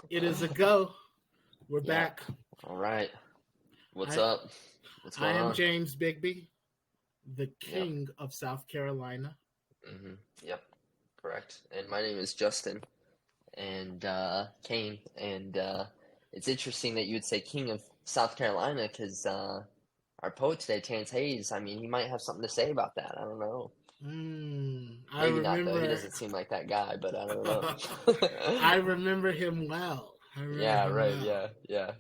It is a go. We're Yeah. back. All right. What's I up? What's I going am on? James Bigby, the Yep. king of South Carolina. Yep. Correct. And my name is Justin and Kane. And it's interesting that you would say King of South Carolina because our poet today, Terrance Hayes, I mean, he might have something to say about that. I don't know. I Maybe not, though. He remember. doesn't seem like that guy, but I don't know. I remember him well. I remember Yeah, him right. well. Yeah.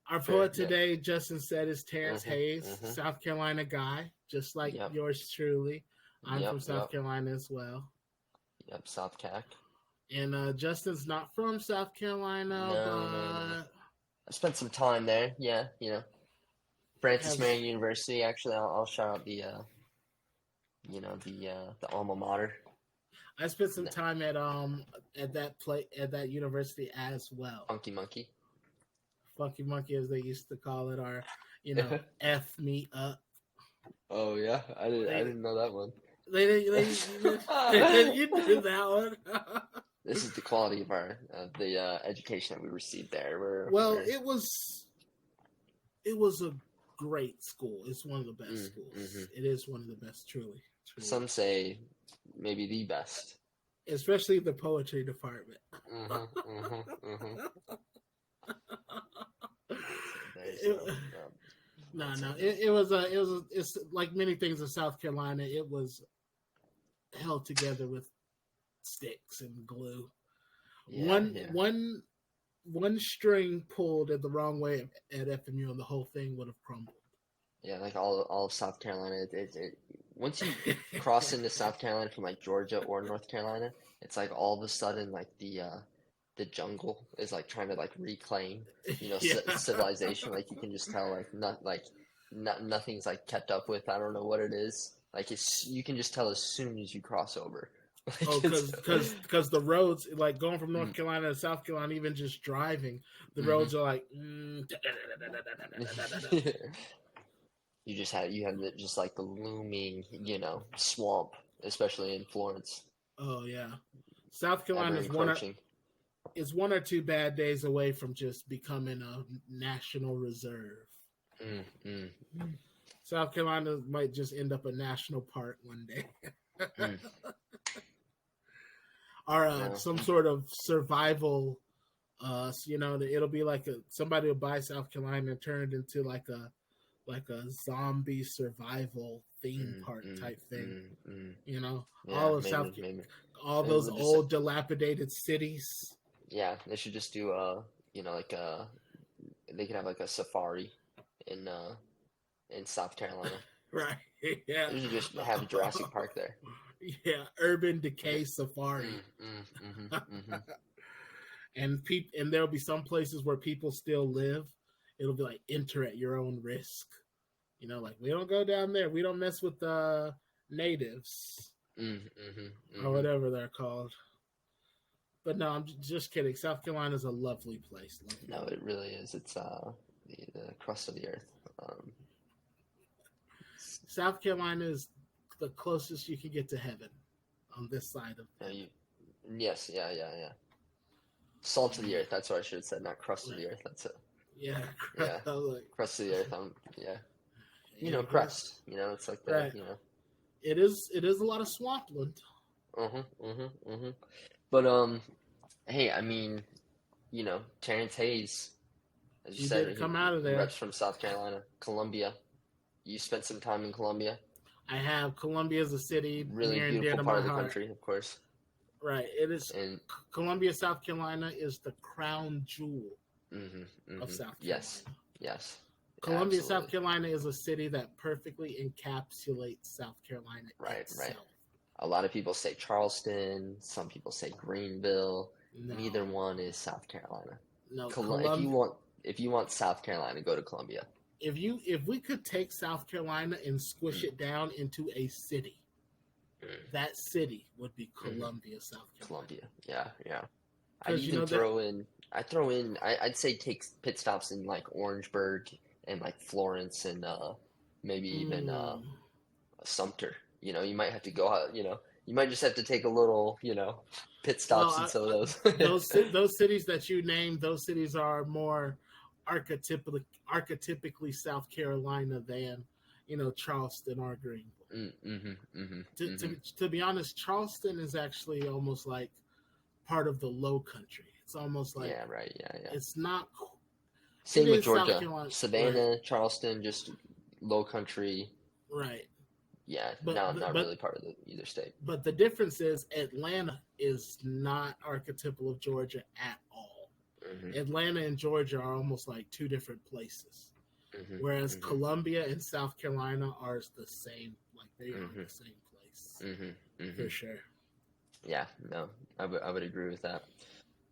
Our Sure. poet Yeah. today, Justin said, is Terrance Mm-hmm. Hayes, Mm-hmm. South Carolina guy, just like Yep. yours truly. I'm from Yep. South Yep. Carolina as well. Yep. South Cac. And Justin's not from South Carolina, No. but I spent some time there. Yeah, Francis has Marion University. Actually, I'll shout out the alma mater. I spent some time at that university as well. Funky Monkey. Funky Monkey, as they used to call it, or F me up. Oh yeah, I They didn't know that one. you did that one. This is the quality of our the education that we received there. Well, it was a great school. It's one of the best mm-hmm. schools. It is one of the best, truly. Some say maybe the best. Especially the poetry department. It's like many things in South Carolina. It was held together with sticks and glue. One string pulled in the wrong way at FMU, and the whole thing would have crumbled. Yeah, like all of South Carolina. Once you cross into South Carolina from like Georgia or North Carolina, it's like all of a sudden like the jungle is like trying to like reclaim civilization. Like you can just tell nothing's like kept up with. I don't know what it is. Like you can just tell as soon as you cross over. Because the roads, like going from North Carolina to South Carolina, even just driving, the roads are like. You have just like the looming, swamp, especially in Florence. Oh yeah, South Carolina is one or two bad days away from just becoming a national reserve. South Carolina might just end up a national park one day. Or some sort of survival. It'll be like somebody will buy South Carolina and turn it into like a zombie survival theme park type thing. All of South, all those old dilapidated cities. Yeah, they should just do they could have like a safari in South Carolina. Right. Yeah. They should just have Jurassic Park there. Yeah, urban decay safari. And there'll be some places where people still live. It'll be like enter at your own risk. Like we don't go down there. We don't mess with the natives or whatever they're called. But no, I'm just kidding. South Carolina is a lovely place. No, it really is. It's the crust of the earth. South Carolina is the closest you can get to heaven on this side of heaven. Yes, yeah. Salt of the earth. That's what I should have said, not crust of the earth. That's it. Yeah. Crust of the earth. Crust. It's like that. Right. It is a lot of swampland. But hey, I mean, Terrance Hayes, as you said, come out of there. Reps from South Carolina, Columbia. You spent some time in Columbia. I have. Columbia is a city really near beautiful and dear to part my of the heart. country, of course. Right. It is. And Columbia, South Carolina, is the crown jewel of South Carolina. Yes. Columbia, absolutely. South Carolina is a city that perfectly encapsulates South Carolina itself. Right. A lot of people say Charleston. Some people say Greenville. No. Neither one is South Carolina. No. If you want South Carolina, go to Columbia. If we could take South Carolina and squish it down into a city, that city would be Columbia, South Carolina. Columbia, yeah. I'd even I'd say take pit stops in like Orangeburg and like Florence and maybe even Sumter. You might have to go out, you you might just have to take a little, pit Well, stops in some of those. those cities that you named, those cities are more archetypically South Carolina than Charleston or Greenville. To be honest, Charleston is actually almost like part of the Low Country. It's almost like Yeah, right. Yeah, yeah. it's not. It Same with is South Georgia. Carolina, right? Savannah, Charleston, just low country. Right. Yeah, But not but really part of either state. but the difference is Atlanta is not archetypal of Georgia at all. Hmm. Atlanta and Georgia are almost like two different places, Hmm. whereas Hmm. Columbia and South Carolina are the same. Like they are Hmm. the same place Hmm. for Hmm. sure. Yeah, no, I would agree with that.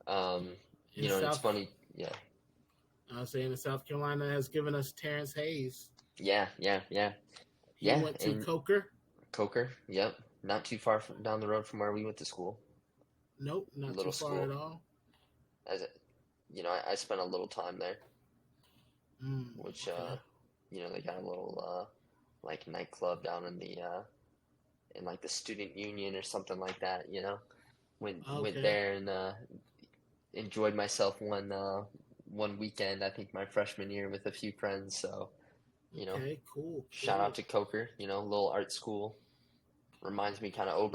Um, In and it's South, funny. Yeah, I was saying, South Carolina has given us Terrance Hayes. yeah, yeah, yeah, He yeah. went to And Coker. Coker, yep, not too far down the road from where we went to school. Nope, not too Little far at school, all. as I spent a little time there, which Okay. they got a little like nightclub down in like the student union or something like that. Went Okay. there and enjoyed myself one weekend. I think my freshman year with a few friends. So you know, Okay. Cool. shout out Cool. to Coker. Little art school reminds me kind of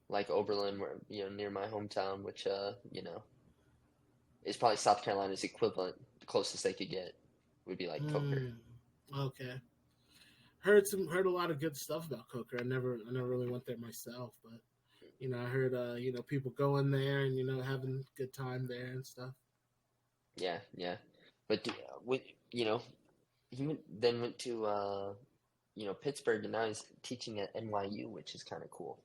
like Oberlin, where near my hometown, which is probably South Carolina's equivalent. The closest they could get would be like Coker. Okay. Heard a lot of good stuff about Coker. I never really went there myself, but I heard people going there and having a good time there and stuff. Yeah, yeah. But you know, then went to Pittsburgh, and now he's teaching at NYU, which is kind of cool.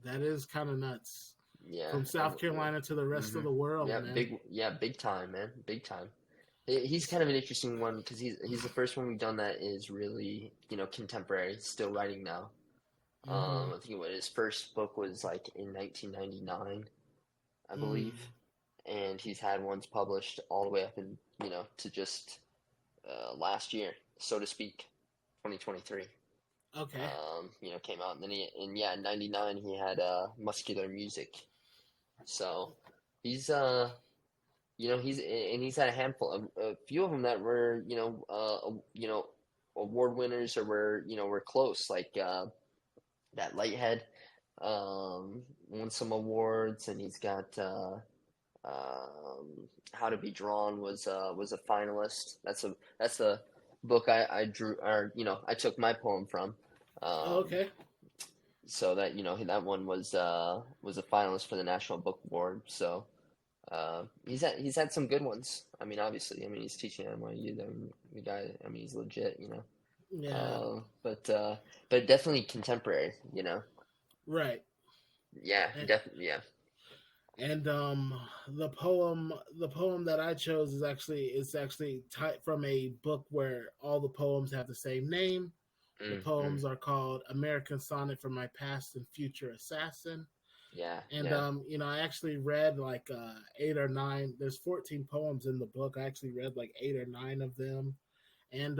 That is kind of nuts. Yeah, From South Carolina to the rest of hmm the world, yeah, man. big time, man, big time. He's kind of an interesting one because he's the first one we've done that is really contemporary, still writing now. Mm-hmm. I think his first book was like in 1999, I believe, Mm. and he's had ones published all the way up in to just last year, so to speak, 2023. Okay. Came out, and then in '99 he had Muscular Music. So he's he's had a handful of a few of them that were award winners or were close, like that Lighthead won some awards, and he's got How to Be Drawn was a finalist. That's a book I drew, or I took my poem from. Oh, Um, okay. so that that one was a finalist for the National Book Award. So he's had some good ones. I mean, obviously, I mean he's teaching at NYU. The guy, I mean, he's legit. Yeah. But definitely contemporary. Right. Yeah, And, definitely. Yeah. and the poem that I chose is actually typed from a book where all the poems have the same name. The Mm, mm, poems are called American Sonnet for My Past and Future Assassin. yeah, And yeah. I actually read like eight or nine. There's 14 poems in the book. I actually read like eight or nine of them, and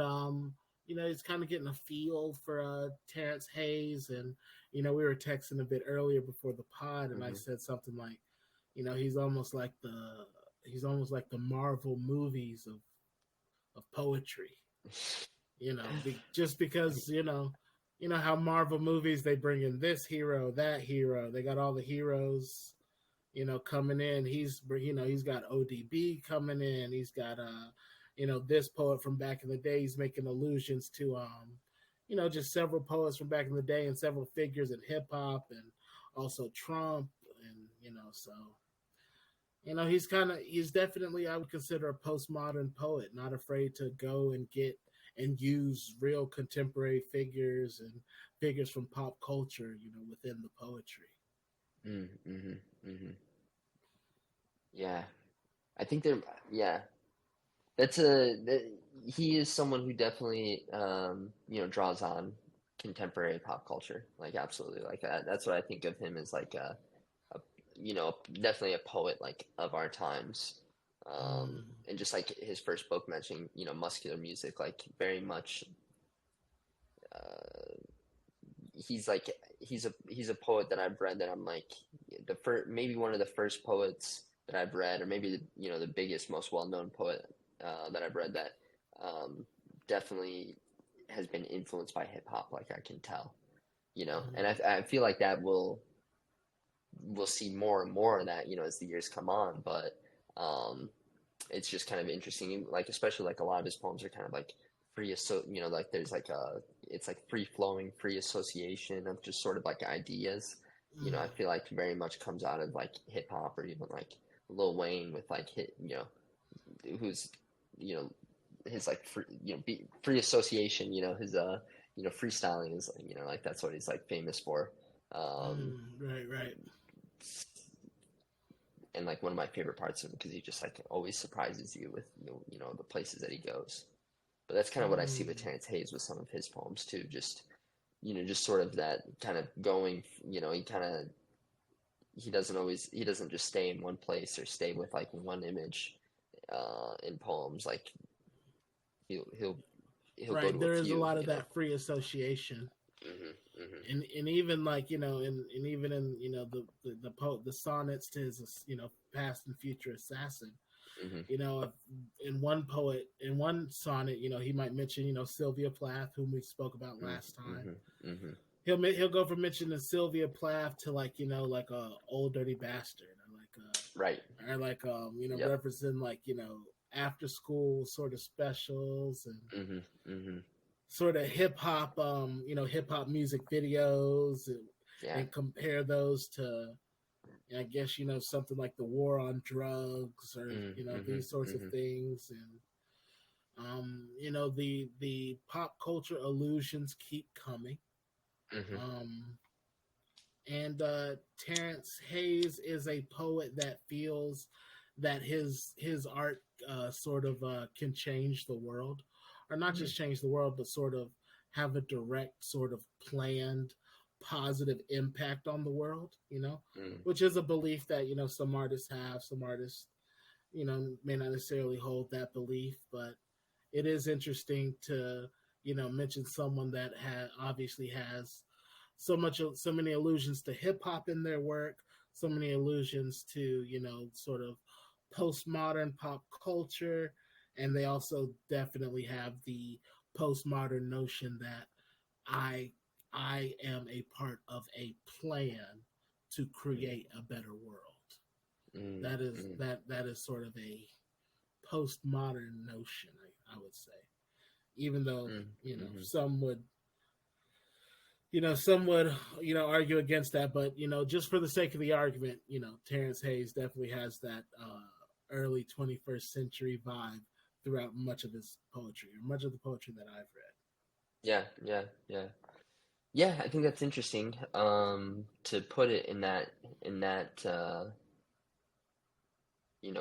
it's kind of getting a feel for Terrance Hayes. And we were texting a bit earlier before the pod, and I Hmm. said something like, he's almost like the Marvel movies of poetry. Just because how Marvel movies they bring in this hero, that hero. They got all the heroes, coming in. He's got ODB coming in. He's got this poet from back in the day. He's making allusions to just several poets from back in the day and several figures in hip hop and also Trump and so he's definitely, I would consider, a postmodern poet, not afraid to go and get and use real contemporary figures and figures from pop culture, within the poetry. Mm, hmm. Hmm. Yeah, I think there. Yeah, he is someone who definitely draws on contemporary pop culture, like absolutely, like that's what I think of him as, like a definitely a poet like of our times. Mm. And just like his first book mentioning muscular music, like very much he's like he's a poet that I've read that I'm like the first, maybe one of the first poets that I've read, or maybe the biggest, most well-known poet that I've read that um, definitely has been influenced by hip hop. Like I can tell, and I feel like that we'll see more and more of that, as the years come on. But um, it's just kind of interesting, like especially like a lot of his poems are kind of like free, so like there's like it's like free flowing, free association of just sort of like ideas. I feel like very much comes out of like hip hop or even like Lil Wayne with like who's you know his like free, free association. His freestyling is like like that's what he's like famous for. Um, Right. and like one of my favorite parts of him because he just like always surprises you with the places that he goes. But that's kind of what I see with Terrance Hayes with some of his poems too. Just just sort of that kind of going. He doesn't just stay in one place or stay with like one image in poems. Like he'll he'll go Right. to a There is a few. lot of that free association. Hmm. And even like and even in the sonnets to his past and future assassin, Hmm. in one poet, in one sonnet, he might mention Sylvia Plath, whom we spoke about Hmm. last time. Hmm. Hmm. He'll go from mentioning Sylvia Plath to like like a old dirty bastard, Right. or like Yep. referencing like after school sort of specials and Hmm. Hmm. sort of hip hop music videos, Yeah. and compare those to, I guess, something like the war on drugs, or Hmm. Hmm. these sorts of Hmm. things. And the pop culture illusions keep coming. Hmm. um and Terrance Hayes is a poet that feels that his art sort of can change the world, or not Hmm. just change the world, but sort of have a direct, sort of planned, positive impact on the world. Hmm. Which is a belief that some artists have. Some artists may not necessarily hold that belief, but it is interesting to mention someone that obviously has so many allusions to hip hop in their work, so many allusions to sort of postmodern pop culture, and they also definitely have the postmodern notion that I I am a part of a plan to create a better world. Hmm. That is sort of a postmodern notion, I would say. Even though Hmm. Hmm. some would argue against that, but just for the sake of the argument, Terrance Hayes definitely has that early 21st century vibe throughout much of his poetry, or much of the poetry that I've read. Yeah. Yeah. Yeah. Yeah, I think that's interesting. To put it in that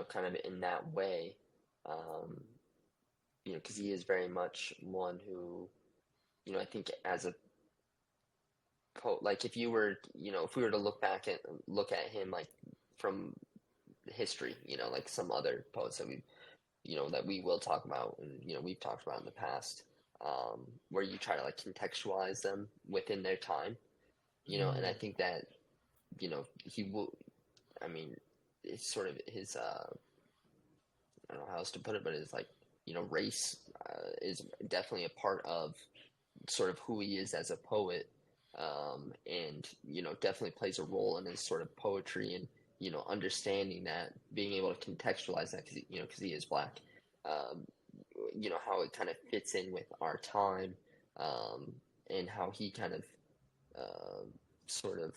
kind of in that way. Um, because he is very much one who, I think as a poet, like if we were to look at him like from history, like some other poets that we will talk about and we've talked about in the past, where you try to like contextualize them within their time, and I Mm, think that he will. I mean, it's sort of his. I don't know how else to put it, but it's like race is definitely a part of sort of who he is as a poet, and definitely plays a role in his sort of poetry and understanding that, being able to contextualize that because he is black, um, how it kind of fits in with our time, um, and how he kind of uh, sort of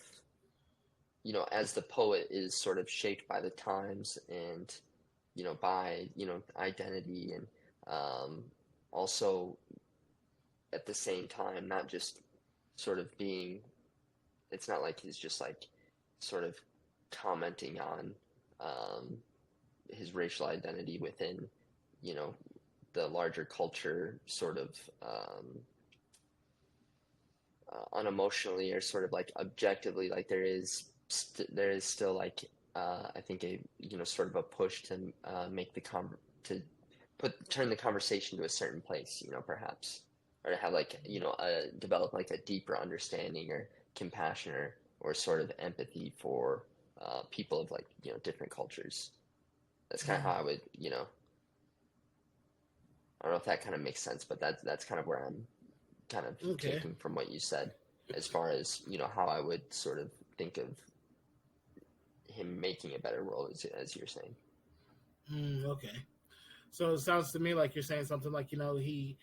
as the poet is sort of shaped by the times and by identity and um, also at the same time not just sort of being, it's not like he's just like sort of commenting on um, his racial identity within you know the larger culture sort of unemotionally or sort of like objectively, like there is still like I think a sort of a push to make to turn the conversation to a certain place, perhaps, or to have like develop like a deeper understanding or compassion or sort of empathy for people of like different cultures. That's kind of how I would I don't know if that kind of makes sense, but that's kind of where I'm kind of Okay. taking from what you said as far as how I would sort of think of him making a better world as you're saying. Okay. So it sounds to me like you're saying something like he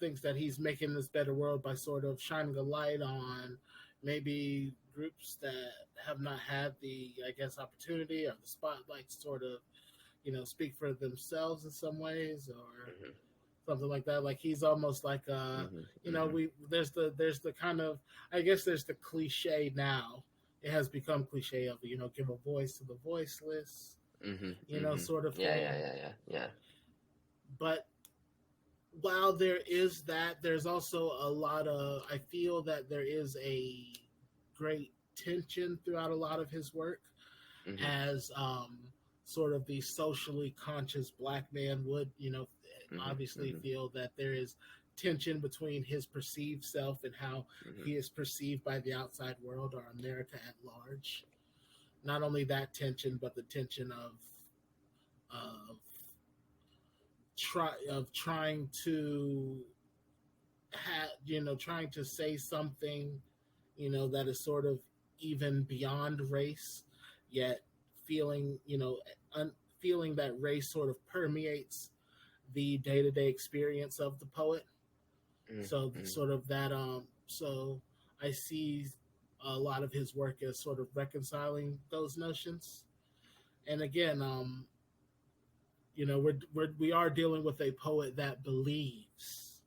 thinks that he's making this better world by sort of shining a light on maybe groups that have not had the I guess opportunity or the spotlight to sort of speak for themselves in some ways or Hmm. something like that. Like he's almost like Hmm. Hmm. we there's the kind of I guess there's the cliche now. It has become cliche of give a voice to the voiceless, Hmm. Hmm. sort of Yeah, thing. yeah, yeah, yeah, yeah. But while there is that, there's also a lot of I feel that there is a great tension throughout a lot of his work Hmm. as sort of the socially conscious black man would, Hmm. obviously Hmm. feel that there is tension between his perceived self and how Hmm. he is perceived by the outside world or America at large. Not only that tension, but the tension of trying to trying to say something, that is sort of even beyond race, yet feeling, feeling that race sort of permeates the day to day experience of the poet. So Hmm. sort of that, so I see a lot of his work as sort of reconciling those notions. And again, we are dealing with a poet that believes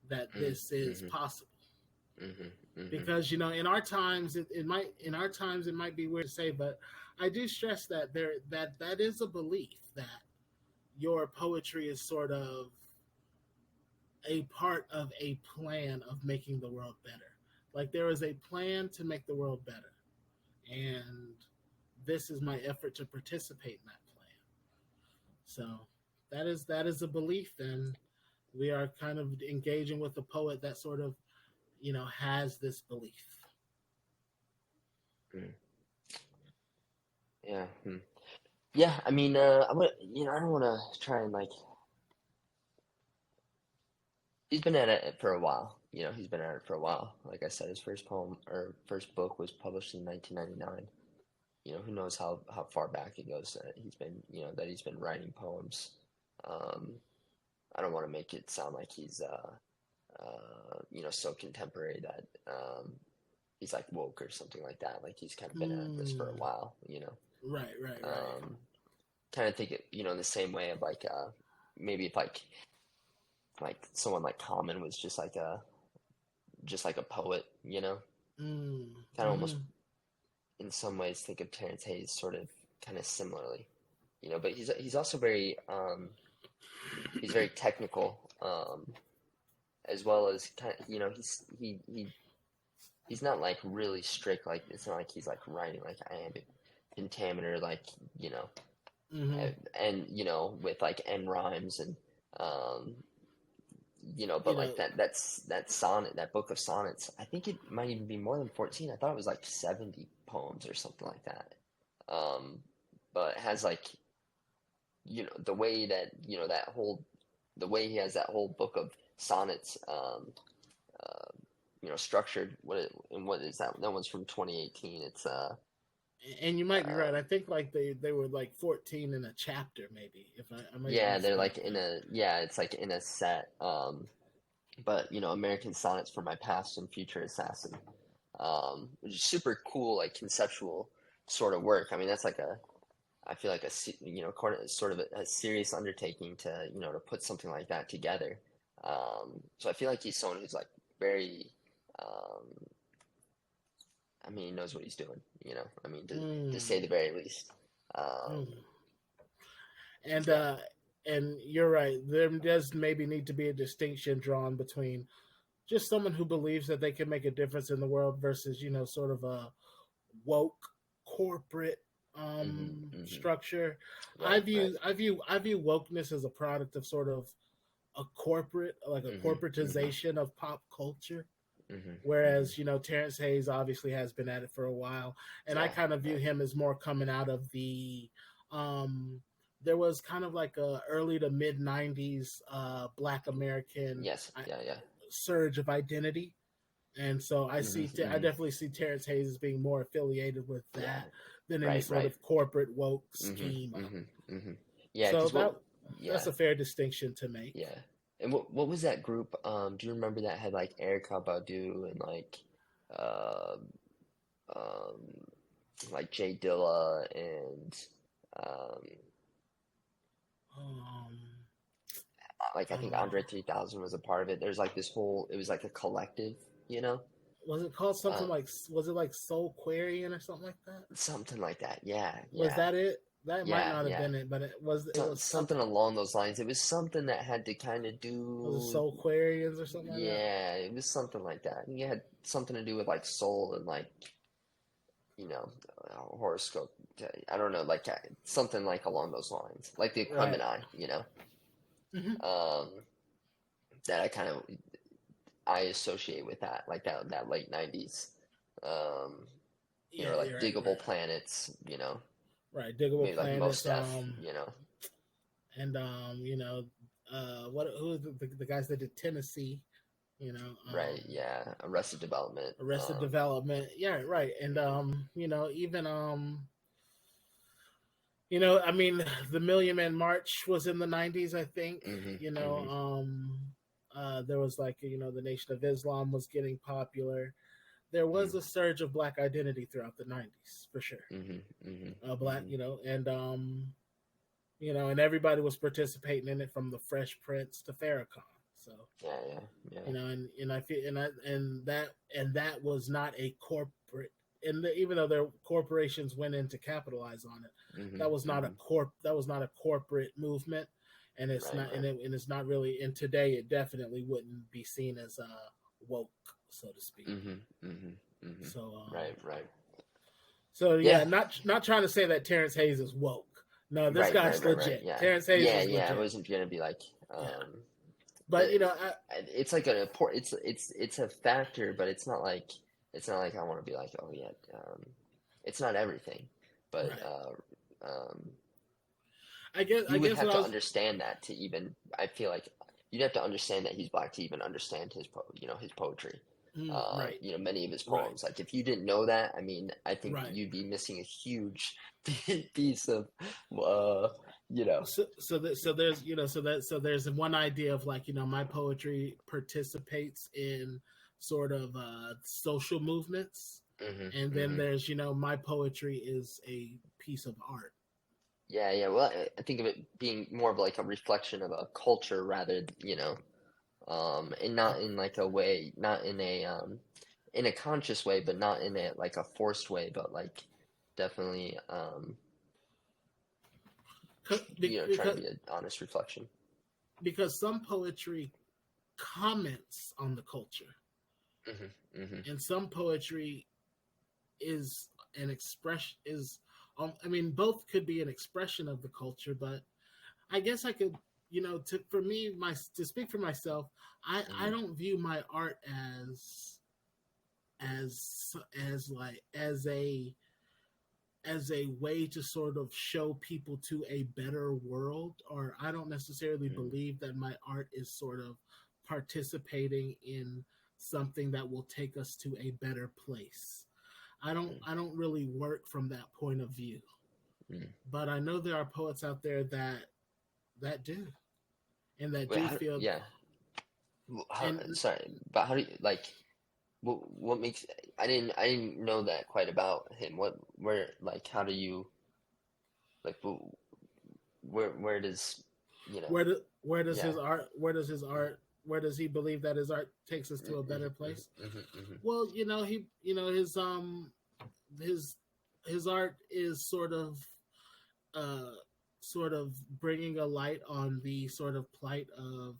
that Hmm. this is Hmm. possible. Hmm. Hmm. Because in our times it might be weird to say, but I do stress that that is a belief that your poetry is sort of a part of a plan of making the world better. Like there is a plan to make the world better, and this is my effort to participate in that plan. So that is a belief, and we are kind of engaging with a poet that sort of has this belief. Hmm. Yeah. Hmm. Yeah, I mean, I would, I don't want to try and like. He's been at it for a while. He's been at it for a while. Like I said, his first poem or first book was published in 1999. Who knows how far back it goes that he's been writing poems. Um, I don't want to make it sound like he's so contemporary that he's like woke or something like that. Like he's kind of been at this for a Mm, while. right, right, right. Um, Kind of think it, in the same way of like maybe if like someone like Common was just like a poet. Mm, Kind of almost mm-hmm. in some ways think of Terrance Hayes sort of kind of similarly. But he's also he's very technical, as well as kind of, he's not like really strict. Like it's not like he's like writing like I am a pentameter, like you know, Mm-hmm. and with like end rhymes and um, You but like know, that sonnet, that book of sonnets, I think it might even be more than 14. I thought it was like 70 poems or something like that. Um, but it has like the way that that whole the way he has that whole book of sonnets uh, structured. What is that? That one's from 2018. It's and you might be uh right. I think like they were like 14 in a chapter, maybe. If I might be yeah, they're mistaken. like it's like in a set. But American Sonnets for My Past and Future Assassin, which is super cool, like conceptual sort of work. I mean, that's like I feel like sort of a serious undertaking to to put something like that together. So I feel like he's someone who's like very, um, I mean, he knows what he's doing. I mean, to say Mm, the very least. Um, mm. And yeah. you're right. There does maybe need to be a distinction drawn between just someone who believes that they can make a difference in the world versus sort of a woke corporate Hmm. Hmm. structure. Right. Right. I view wokeness as a product of sort of a corporate, like a Hmm. Hmm. corporatization of pop culture. Whereas, Terrance Hayes obviously has been at it for a while. And I Yeah, kind of view yeah. him as more coming out of um, there was kind of like a early to mid 90s Black American Yes, yeah, yeah. surge of identity. And so I Hmm. definitely see Terrance Hayes as being more affiliated with Yeah, that than any right, sort right. of corporate woke Hmm. scheme. Hmm. Hmm. Yeah, So because what? that's Yeah, a fair distinction to make. yeah. And what was that group? Do you remember that had like Erykah Badu and uh, um, like Jay Dilla and um, Um, like I think uh, Andre 3000 was a part of it. There's like this whole. It was like a collective, you know. was it called Uh, something like, was it like Soul Quarian or something like that? Something like that. Yeah, Was yeah, that it? That might yeah, not have yeah. been it, but it So, was something along those lines. It was something that had to kind of was it do. Soul Quarians or something like that? Yeah, it was something like that. I think it had something to do with like soul and like you know horoscope. I don't know, like something like along those lines, like the Right. Gemini. Hmm. Um, that I associate with that, like that late '90s. Um, Yeah, like you're right, Diggable right. Planets. Right. Diggable Maybe like Most Planets, Def. and what who are the guys that did Tennessee, Right? Yeah, Arrested Development. Arrested Development. Yeah, right. And even I mean, the Million Man March was in the '90s, I think. Hmm. You know, Hmm. there was like the Nation of Islam was getting popular. There was Hmm. a surge of Black identity throughout the '90s for sure. Hmm. Hmm. Black, Hmm. and everybody was participating in it from the Fresh Prince to Farrakhan. So Yeah, yeah, yeah. and I feel and that was not a corporate. And even though their corporations went in to capitalize on it, Hmm. Hmm. that was not a corporate movement, and Right, right. and it's not really. And today, it definitely wouldn't be seen as woke, so to speak. Hmm. Hmm. Hmm. So Right, right. yeah, Yeah. not trying to say that Terrance Hayes is woke. No, this Right, right, guy's right, right. legit. Yeah. Terrance Hayes Yeah, is yeah. I legit. wasn't gonna be like, Yeah, but but it's like an important. It's a factor, but it's not like I want to be like, oh yeah. It's not everything, but right. um, I you would guess have what I to was understand that to even. I feel like you'd have to understand that he's black to even understand his poetry. right, Many of his right, poems. Like if you didn't know that, I mean, I think right. you'd be missing a huge piece of, uh, you know. So there's so there's one idea of like my poetry participates in sort of social movements, Hmm. and then Hmm. there's my poetry is a piece of art. Yeah, yeah. Well, I think of it being more of like a reflection of a culture rather, and Uh, not in like a way, not in a conscious way, but not in a like a forced way, but like definitely, trying to because be an honest reflection. some poetry comments on the culture, Hmm. Hmm. and some poetry is an expression is I mean both could be an expression of the culture, but I guess I could to for me my to speak for myself, I Hmm. don't view my art as like as a way to sort of show people to a better world, or I don't necessarily Hmm. believe that my art is sort of participating in something that will take us to a better place. I don't really work from that point of view. Hmm. But I know there are poets out there that do, and that Wait, do feel yeah. and Sorry, but how do you like? What makes I didn't know that quite about him. How do you like? Where does you know? where does Yeah. his art where does he believe that his art takes us to a Mm-hmm. better place? Mm-hmm. Mm-hmm. Well, his his art is uh sort of bringing a light on the sort of plight of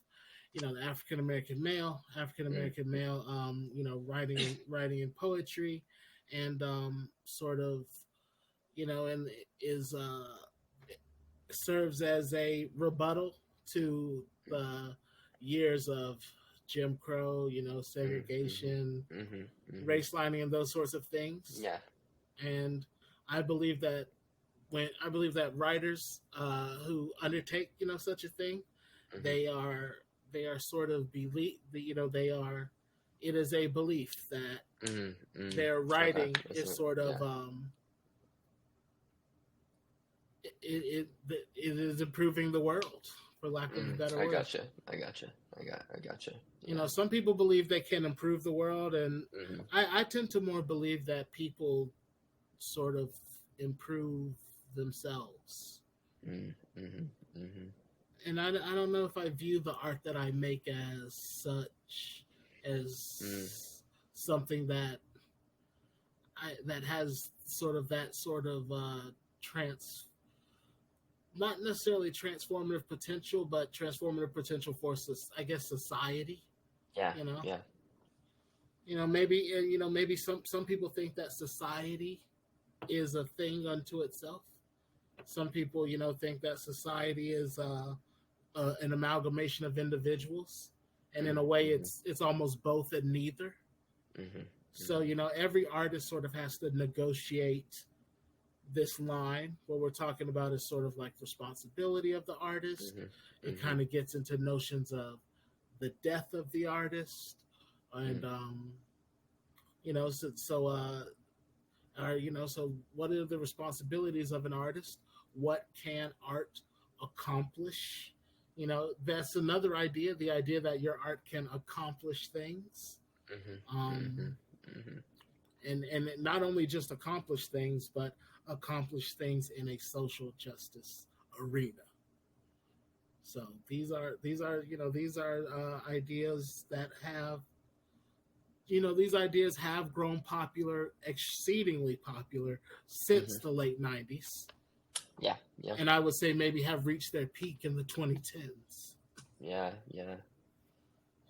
the African American Mm-hmm. male, writing in poetry, and sort of and is serves as a rebuttal to the years of Jim Crow, mm-hmm, segregation, mm-hmm, mm-hmm. race lining, and those sorts of things. Yeah. And I believe that writers who undertake such a thing, Mm-hmm, they are sort of believe they are. It is a belief that mm-hmm, mm-hmm. their Okay. writing That's is it. sort Yeah. of it is improving the world, for lack of a better I word. gotcha. I gotcha. I gotcha. Yeah. Some people believe they can improve the world, and Mm-hmm, I tend to more believe that people sort of improve themselves. mm-hmm, mm-hmm, mm-hmm. And I don't know if I view the art that I make as such, Mm, as something that has sort of trans not necessarily transformative potential, but transformative potential for, I guess, society. yeah. You know, Yeah. maybe some people think that society is a thing unto itself. Some people, think that society is an amalgamation of individuals, and in a way, Mm-hmm, it's almost both and neither. mm-hmm, So mm-hmm, every artist sort of has to negotiate this line. What we're talking about is sort of like responsibility of the artist. mm-hmm, It mm-hmm, kind of gets into notions of the death of the artist, and so what are the responsibilities of an artist? What can art accomplish? That's another idea, the idea that your art can accomplish things. mm-hmm, mm-hmm, um, mm-hmm. and not only just accomplish things, but accomplish things in a social justice arena. So these are ideas that have these ideas have grown popular, exceedingly popular, since Mm-hmm. the late '90s, Yeah. Yeah. and I would say maybe have reached their peak in the 2010s, Yeah. Yeah.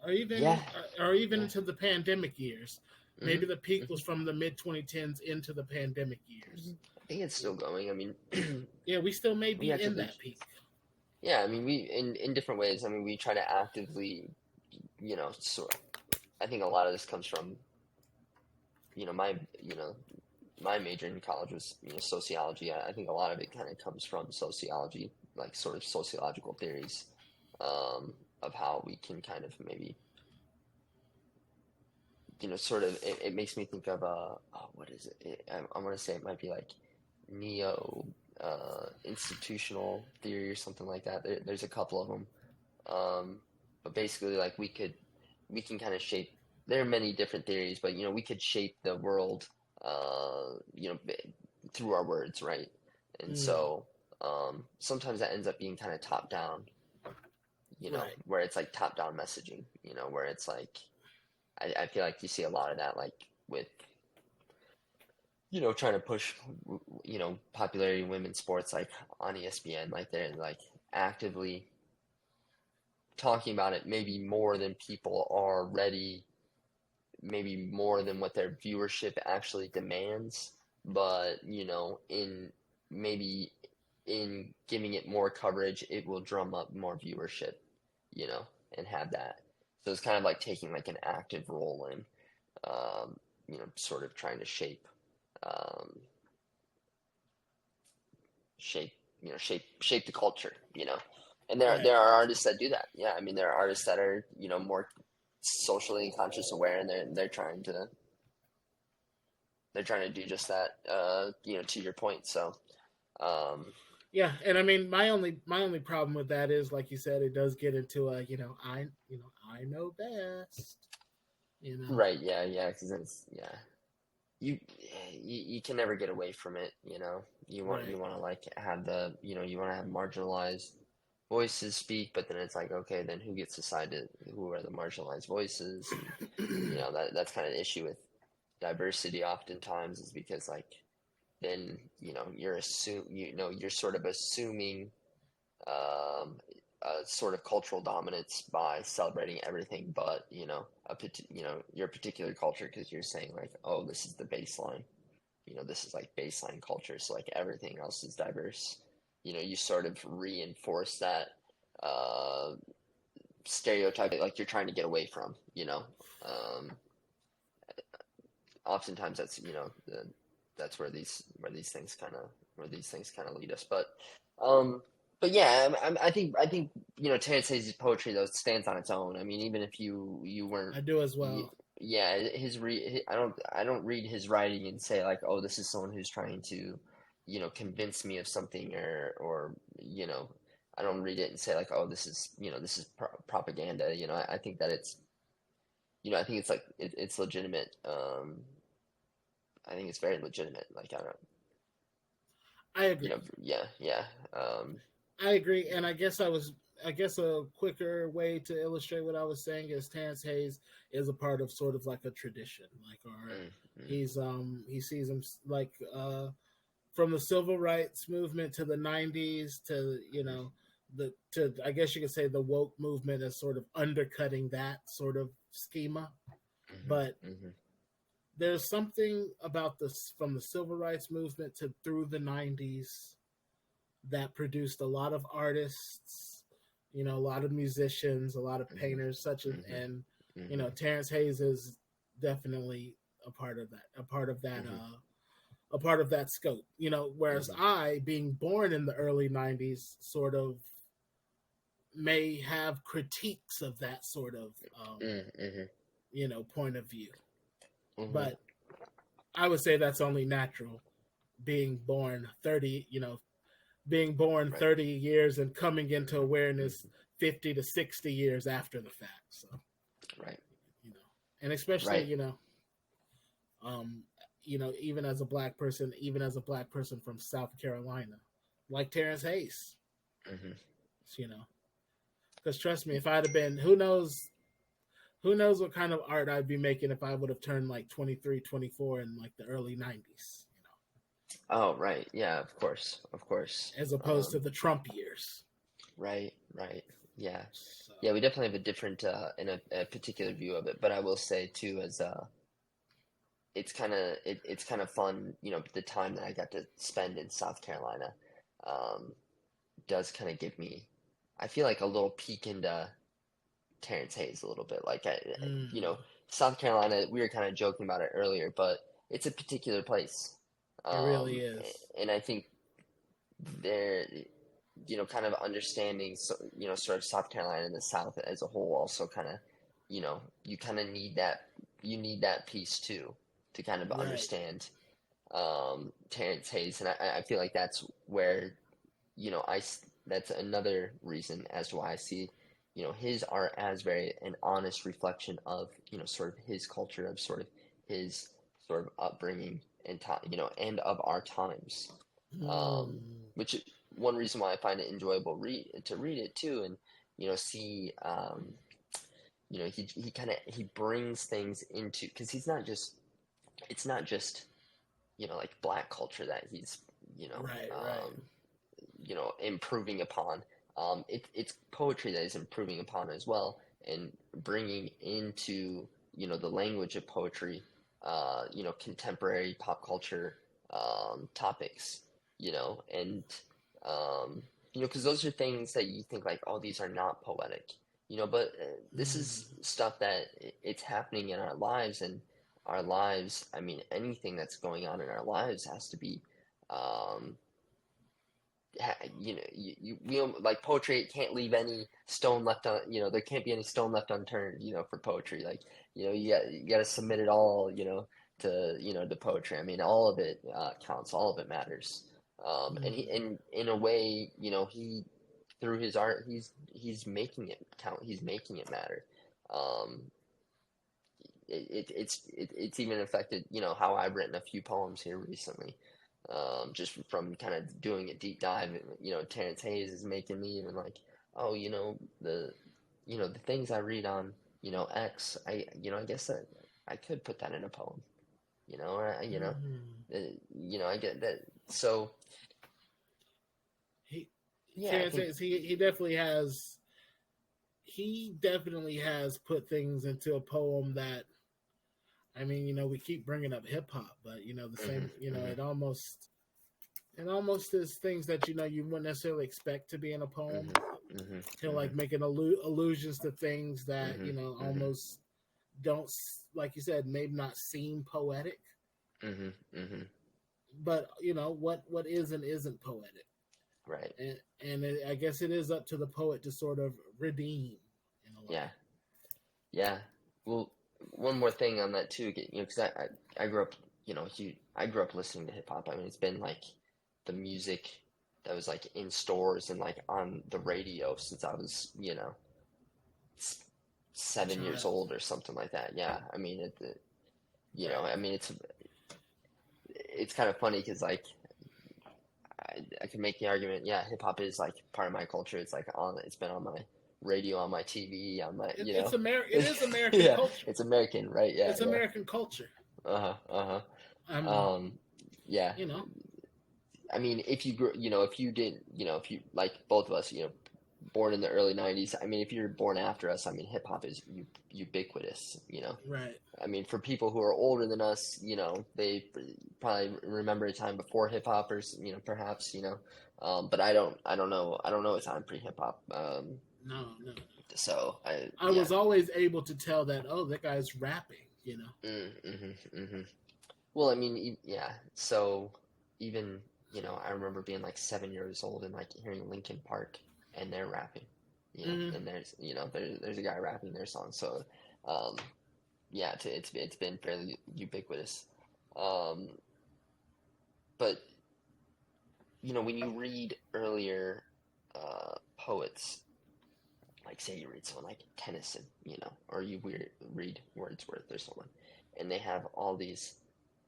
or even Yeah. Yeah. into the pandemic years. Mm-hmm, Maybe the peak was mm-hmm, from the mid 2010s into the pandemic mm-hmm. years. I think it's still going. I mean, Yeah, we still may we be in actively, that peak. yeah. I mean, we in different ways. I mean, we try to actively, so I think a lot of this comes from, my, my major in college was, sociology. I think a lot of it kind of comes from sociology, like sort of sociological theories, of how we can kind of maybe, sort of, it makes me think of, oh, what is it? I want to say it might be like neo, institutional theory or something like that. There's a couple of them. But basically, like we can kind of shape. There are many different theories, but we could shape the world, through our words, right? And Mm, so sometimes that ends up being kind of top down, right. where it's like top down messaging, where it's like I feel like you see a lot of that, like with trying to push, popularity in women's sports, like on ESPN, like they're like actively talking about it maybe more than people are ready, maybe more than what their viewership actually demands, but in maybe in giving it more coverage, it will drum up more viewership, and have that. So it's kind of like taking like an active role in, sort of trying to um, shape, shape the culture, And there Right. are artists that do that. Yeah, I mean, there are artists that are, more socially conscious, aware, and they're trying to do just that. To your point. So, um, Yeah, and I mean, my only problem with that is, like you said, it does get into a I know best. You know. right, yeah, yeah, because it's yeah, you, you can never get away from it. You Right. want to like have the you want to have marginalized voices speak, but then it's like, okay, then who gets decided who are the marginalized voices? And that's kind of the issue with diversity oftentimes, is because like then you're sort of assuming, um, a sort of cultural dominance by celebrating everything but your particular culture, because you're saying like, oh, this is the baseline, this is like baseline culture, so like everything else is diverse. You sort of reinforce that, uh, stereotype like you're trying to get away from, you know. Um, Oftentimes that's, that's where these things kind of lead us. But yeah, I think Terrance Hayes' poetry though stands on its own. I mean, even if you weren't, I do as y- well. yeah, I don't read his writing and say like, oh, this is someone who's trying to, convince me of something, or I don't read it and say like, oh, this is propaganda. I think that it's, I think it's like it's legitimate. I think it's very legitimate. Like I don't, I agree. yeah, yeah, um, I agree, and I guess a quicker way to illustrate what I was saying is Terrance Hayes is a part of sort of like a tradition, like or mm, mm, he sees him like from the civil rights movement to the '90s to the to I guess you could say the woke movement is sort of undercutting that sort of schema, mhm, but mhm, there's something about this from the civil rights movement to through the '90s that produced a lot of artists, a lot of musicians, a lot of mhm, painters, such as mhm, and mhm, Terrance Hayes is definitely a part of that, mhm, a part of that scope. Whereas mhm, I, being born in the early '90s, sort of may have critiques of that sort of mm, mhm, point of view, mhm. but I would say that's only natural. Being born 30, being born Right. 30 years and coming into Mhm, awareness mhm. 50 to 60 years after the fact. So, Right. you know, and especially, Right. um, even as a black person from South Carolina, like Terrance Hayes, Mhm. you know, because trust me, if I'd have been, who knows what kind of art I'd be making if I would have turned like 23, 24 in like the early '90s, Oh, right. Yeah, of course. Of course. as opposed to the Trump years. Right, right. Yeah. So, Yeah, we definitely have a different a particular view of it, but I will say too as it's kind of fun, the time that I got to spend in South Carolina um does kind of give me, I feel like, a little peek into Terrence Hayes a little bit. Like you know, mm, South Carolina, we were kind of joking about it earlier, but it's a particular place. it really is. And I think there, kind of understanding, so, sort of South Carolina and the South as a whole also kind of, you kind of need that, you need that piece too to kind of Right. understand Terrence Hayes. And I feel like that's where, that's another reason as to why I see, his art as very an honest reflection of, sort of his culture, of sort of his sort of upbringing and time, and of our times. Um, Mm, which one reason why I find it enjoyable to read it too, and see, he kind of he brings things into, because he's not just, it's not just, like black culture that he's, you know right, right. um, improving upon. It's poetry that is improving upon as well, and bringing into, the language of poetry, contemporary pop culture topics, and um, because those are things that you think like, oh, these are not poetic, but this Mm, is stuff that it's happening in our lives, and our lives. I mean, anything that's going on in our lives has to be. Um, we like poetry, it can't leave any stone left on, there can't be any stone left unturned, for poetry. Like, you got to submit it all, to, to poetry. I mean, all of it counts, all of it matters. And he, mm, and in a way, he, through his art, he's making it count, he's making it matter. um it's even affected, how I've written a few poems here recently, just from kind of doing a deep dive. Terrence Hayes is making me even like, oh, the things I read on, X, I guess that I could put that in a poem, or mm. I get that. So He yeah, I Terrence think. Hayes, he definitely has put things into a poem that, I mean, we keep bringing up hip hop, but the Hmm, same, hmm, it almost And almost as things that you wouldn't necessarily expect to be in a poem. Mm-hmm. Mm-hmm. To Mm-hmm. like making allusions to things that Mm-hmm. Mm-hmm. almost don't, like you said, maybe not seem poetic, Mm-hmm. Mm-hmm. but what is and isn't poetic. Right. I guess it is up to the poet to sort of redeem in a Yeah. way. Yeah. Well, one more thing on that too, because I grew up, I grew up listening to hip hop. I mean, it's been like the music that was like in stores and like on the radio since I was, 7 years Child. old or something like that. Yeah. I mean, Right. I mean, it's kind of funny because like I can make the argument, yeah, hip hop is like part of my culture. It's like it's been on my radio, on my TV, on my, It is American yeah, culture. it's American, right? Yeah, It's yeah. American culture. Uh-huh, uh-huh. Um, Yeah. you know, I mean, if you grew, if you did, if you like both of us, born in the early 90s, I mean, if you're born after us, I mean, hip hop is ubiquitous, right. I mean, for people who are older than us, they probably remember a time before hip hoppers, perhaps, but I don't know a time pre hip hop. No, no. So I yeah. was always able to tell that, oh, that guy's rapping. Mm-hmm. Well, I mean, yeah. So even, I remember being like 7 years old and like hearing Linkin Park and they're rapping, Mm-hmm. and there's a guy rapping their song. So, um, yeah, it's been fairly ubiquitous. Um, but when you read earlier poets, like say you read someone like Tennyson, or you read Wordsworth or someone, and they have all these,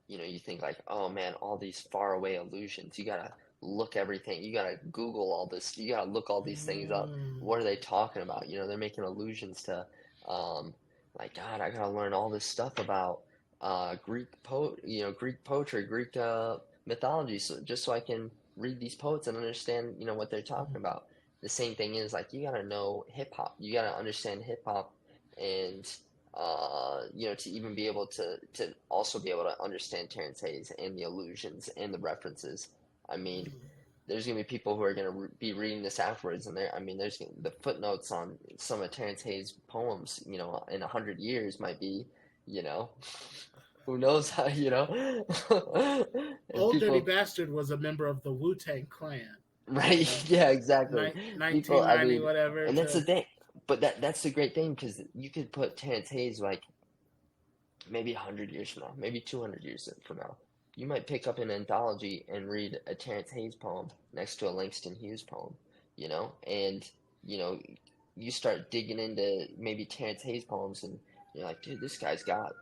you think like, oh man, all these faraway allusions. You gotta look everything. You gotta Google all this. You gotta look all these things up. Mm. What are they talking about? They're making allusions to, um, like God, I gotta learn all this stuff about Greek poetry, Greek mythology, so just so I can read these poets and understand, what they're talking about. The same thing is like you gotta know hip hop. You gotta understand hip hop, and to even be able to also be able to understand Terrance Hayes and the allusions and the references. I mean, there's gonna be people who are gonna be reading this afterwards, and I mean, there's the footnotes on some of Terrance Hayes' poems. In 100 years might be, you know, who knows how, and Old Dirty people, Bastard was a member of the Wu-Tang Clan. right? Yeah, exactly. People, I 1990, mean, whatever. and that's the To thing. But that's the great thing because you could put Terrance Hayes like maybe 100 years from now, maybe 200 years from now, you might pick up an anthology and read a Terrance Hayes poem next to a Langston Hughes poem, and you know, you start digging into maybe Terrance Hayes poems, and you're like, dude, this guy's got,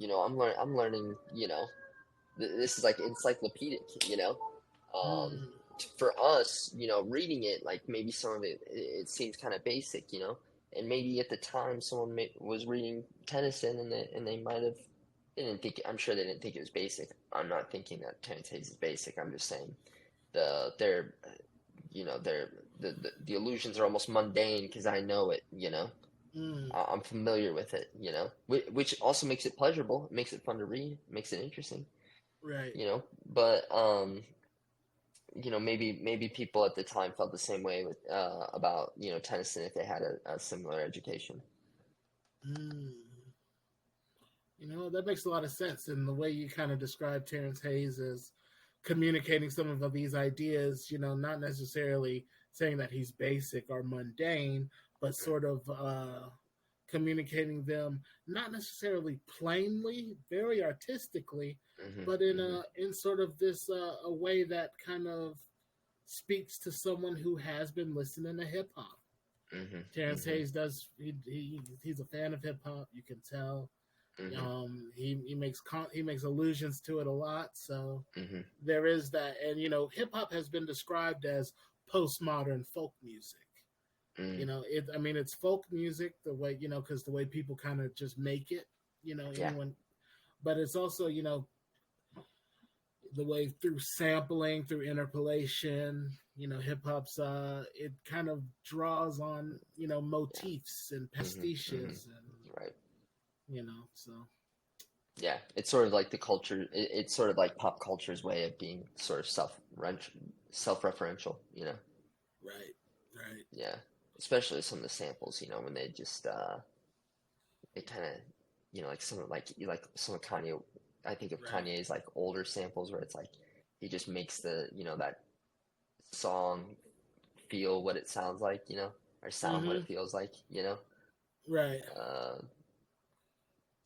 I'm learning, this is like encyclopedic, um, mm, for us, reading it, like maybe some of it seems kind of basic, and maybe at the time someone was reading Tennyson and they might have they didn't think I'm sure they didn't think it was basic. I'm not thinking that Terrance Hayes is basic. I'm just saying the their their the illusions are almost mundane because I know it. mm, I'm familiar with it. Which also makes it pleasurable. It makes it fun to read. Makes it interesting. right. But maybe people at the time felt the same way with about Tennyson if they had a similar education. Mm. That makes a lot of sense. And the way you kind of describe Terrence Hayes as communicating some of these ideas, not necessarily saying that he's basic or mundane, but sort of communicating them not necessarily plainly, very artistically, Hmm. but in Hmm. sort of this a way that kind of speaks to someone who has been listening to hip hop. Hmm. Terrence Hmm. Hayes does. He's a fan of hip hop. You can tell. Hmm. He makes allusions to it a lot. So Hmm. there is that, and hip hop has been described as postmodern folk music. Mm. It's folk music the way because the way people kind of just make it. Yeah. Anyone, but it's also the way through sampling, through interpolation. Hip hop's it kind of draws on Yeah. motifs and Hmm. Hmm. pastiches and Right. so. Yeah, it's sort of like the culture. It's sort of like pop culture's way of being sort of self-referential. Right, right. Yeah, especially some of the samples. When they just it kind of like some of like some of Kanye. I think of Right. Kanye's like older samples where it's like he just makes the that song feel what it sounds like. Or sound what Mm-hmm. it feels like. Right. Uh,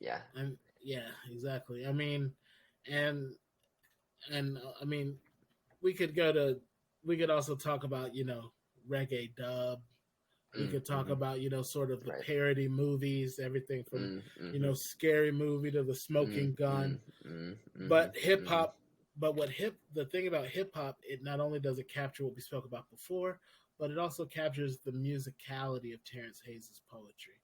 yeah. And yeah, exactly. I mean, and I mean, we could go to, we could also talk about reggae dub. We could talk Mm-hmm. about sort of the Right. parody movies, everything from Mm-hmm. Scary Movie to The Mm-hmm. Smoking Gun. Mm-hmm. But hip Mm-hmm. hop, but the thing about hip hop, it not only does it capture what we spoke about before, but it also captures the musicality of Terrance Hayes' poetry.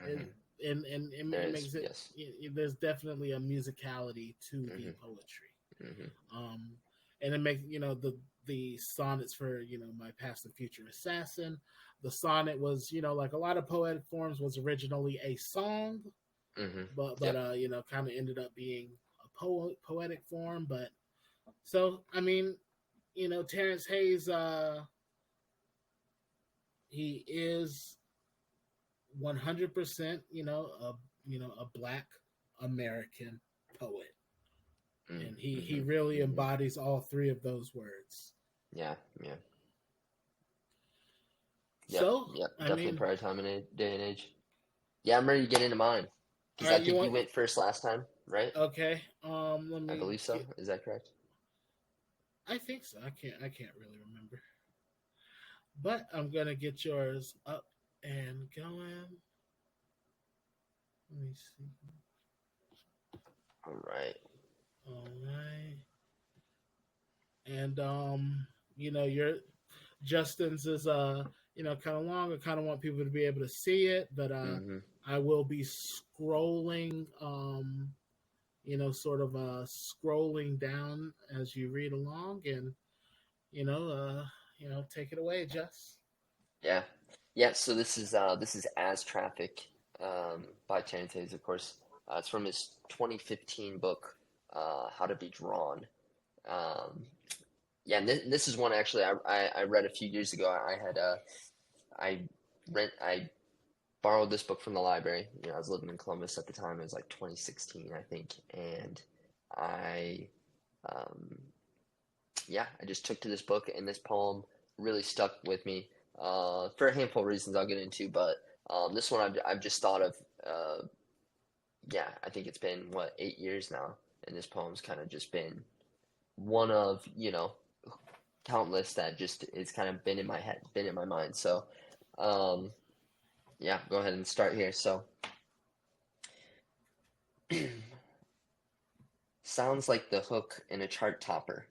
Mm-hmm. And There it is, makes it, yes. there's definitely a musicality to the Mm-hmm. poetry. Mm-hmm. um and it makes the sonnets for My Past and Future Assassin. The sonnet was, like a lot of poetic forms, was originally a song, Mm-hmm. but Yep. kind of ended up being a poetic form. But so I mean, Terrence Hayes, he is 100%, a black American poet, and he Mm-hmm. really Mm-hmm. embodies all three of those words. Yeah. Yeah. Yep. So Yep. I Definitely mean, prior time and day and age. Yeah, I'm ready to get into mine all because I right, you think want, you went first last time, right? okay, let I me believe so. get, Is that correct? I think so. I can't really remember, but I'm gonna get yours up and going. Let me see. All right. All right. And your Justin's is kind of long. I kind of want people to be able to see it, but Mm-hmm. I will be scrolling, sort of scrolling down as you read along, and you know, uh, take it away, Jess. Yeah. Yeah. So this is As Traffic, by Terrance Hayes, of course. It's from his 2015 book, How to Be Drawn. Um, yeah, and this is one actually I read a few years ago. I I borrowed this book from the library. I was living in Columbus at the time. It was like 2016, I think, and I um, yeah, I just took to this book, and this poem really stuck with me for a handful of reasons I'll get into. But this one I've just thought of. Yeah, I think it's been what 8 years now, and this poem's kind of just been one of countless that just it's kind of been in my head, been in my mind. So um, yeah, go ahead and start here. So sounds like the hook in a chart topper,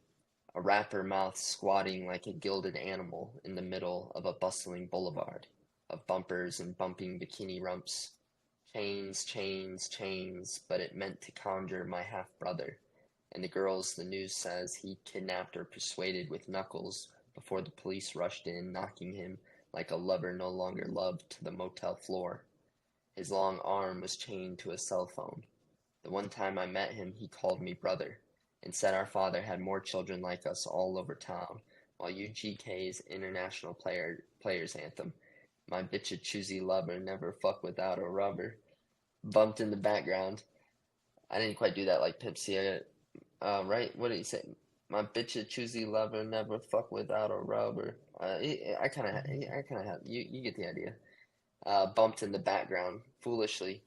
a rapper mouth squatting like a gilded animal in the middle of a bustling boulevard of bumpers and bumping bikini rumps. Chains, chains, chains, but it meant to conjure my half-brother, and the girls the news says he kidnapped or persuaded with knuckles before the police rushed in, knocking him like a lover no longer loved to the motel floor. His long arm was chained to a cell phone. The one time I met him, he called me brother, and said our father had more children like us all over town, while UGK's international players anthem, my bitch a choosy lover, never fuck without a rubber, bumped in the background. I didn't quite do that like Pimp C. Right? What did he say? My bitch a choosy lover, never fuck without a rubber. I kind of have. You get the idea. Bumped in the background, foolishly.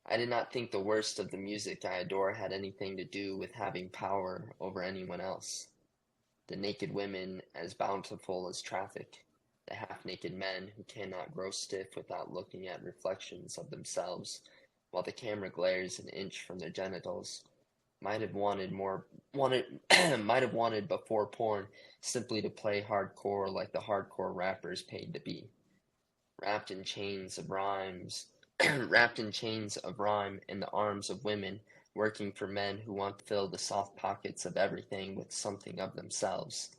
I did not think the worst of the music I adore had anything to do with having power over anyone else. The naked women as bountiful as traffic, the half-naked men who cannot grow stiff without looking at reflections of themselves, while the camera glares an inch from their genitals, might have wanted more wanted might have wanted before porn simply to play hardcore like the hardcore rappers paid to be. Wrapped in chains of rhymes, wrapped in chains of rhyme in the arms of women working for men who want to fill the soft pockets of everything with something of themselves.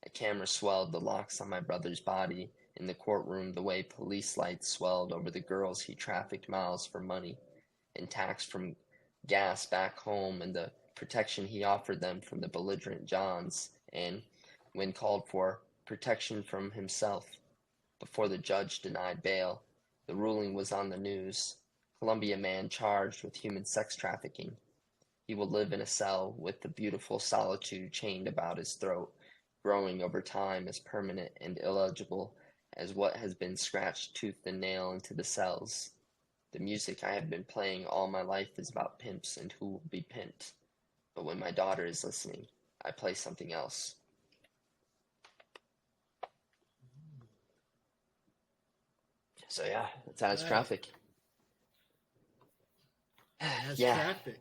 A camera swelled the locks on my brother's body in the courtroom the way police lights swelled over the girls he trafficked miles for money and taxed from gas back home and the protection he offered them from the belligerent Johns, and, when called for, protection from himself. Before the judge denied bail, the ruling was on the news. Columbia man charged with human sex trafficking. He will live in a cell with the beautiful solitude chained about his throat, growing over time as permanent and illegible as what has been scratched tooth and nail into the cells. The music I have been playing all my life is about pimps and who will be pimped. But when my daughter is listening, I play something else. So yeah, it's as Right. traffic. As Yeah, traffic.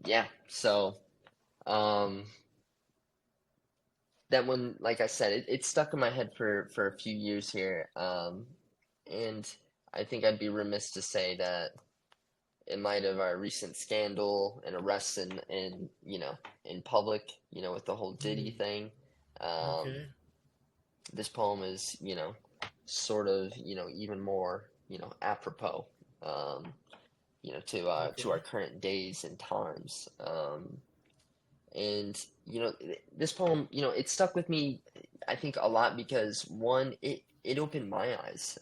yeah. So, um, that one, like I said, it stuck in my head for a few years here. And I think I'd be remiss to say that in light of our recent scandal and arrests in public, with the whole Diddy Mm, thing, um, okay. this poem is, sort of, even more, apropos, to our Okay. current days and times. And this poem, it stuck with me, I think, a lot because, one, it opened my eyes.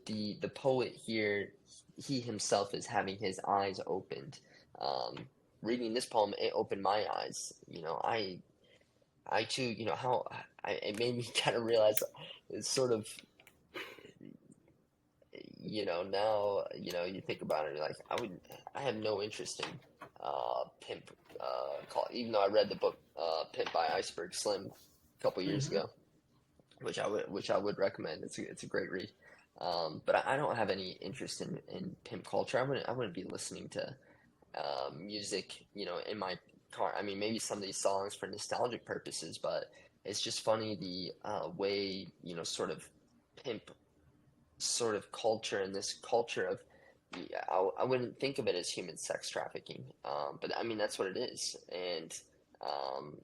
The poet here, he himself is having his eyes opened. Um, Reading this poem, it opened my eyes. I too, how it made me kind of realize it's sort of, now, you think about it, you're like, I have no interest in pimp call, even though I read the book Pimp by Iceberg Slim a couple years Mm-hmm. ago, which I would recommend. It's a great read. But I don't have any interest in pimp culture. I wouldn't be listening to music, in my car. I mean, maybe some of these songs for nostalgic purposes, but it's just funny the way, sort of pimp sort of culture and this culture of, yeah, I wouldn't think of it as human sex trafficking, but I mean that's what it is, and um,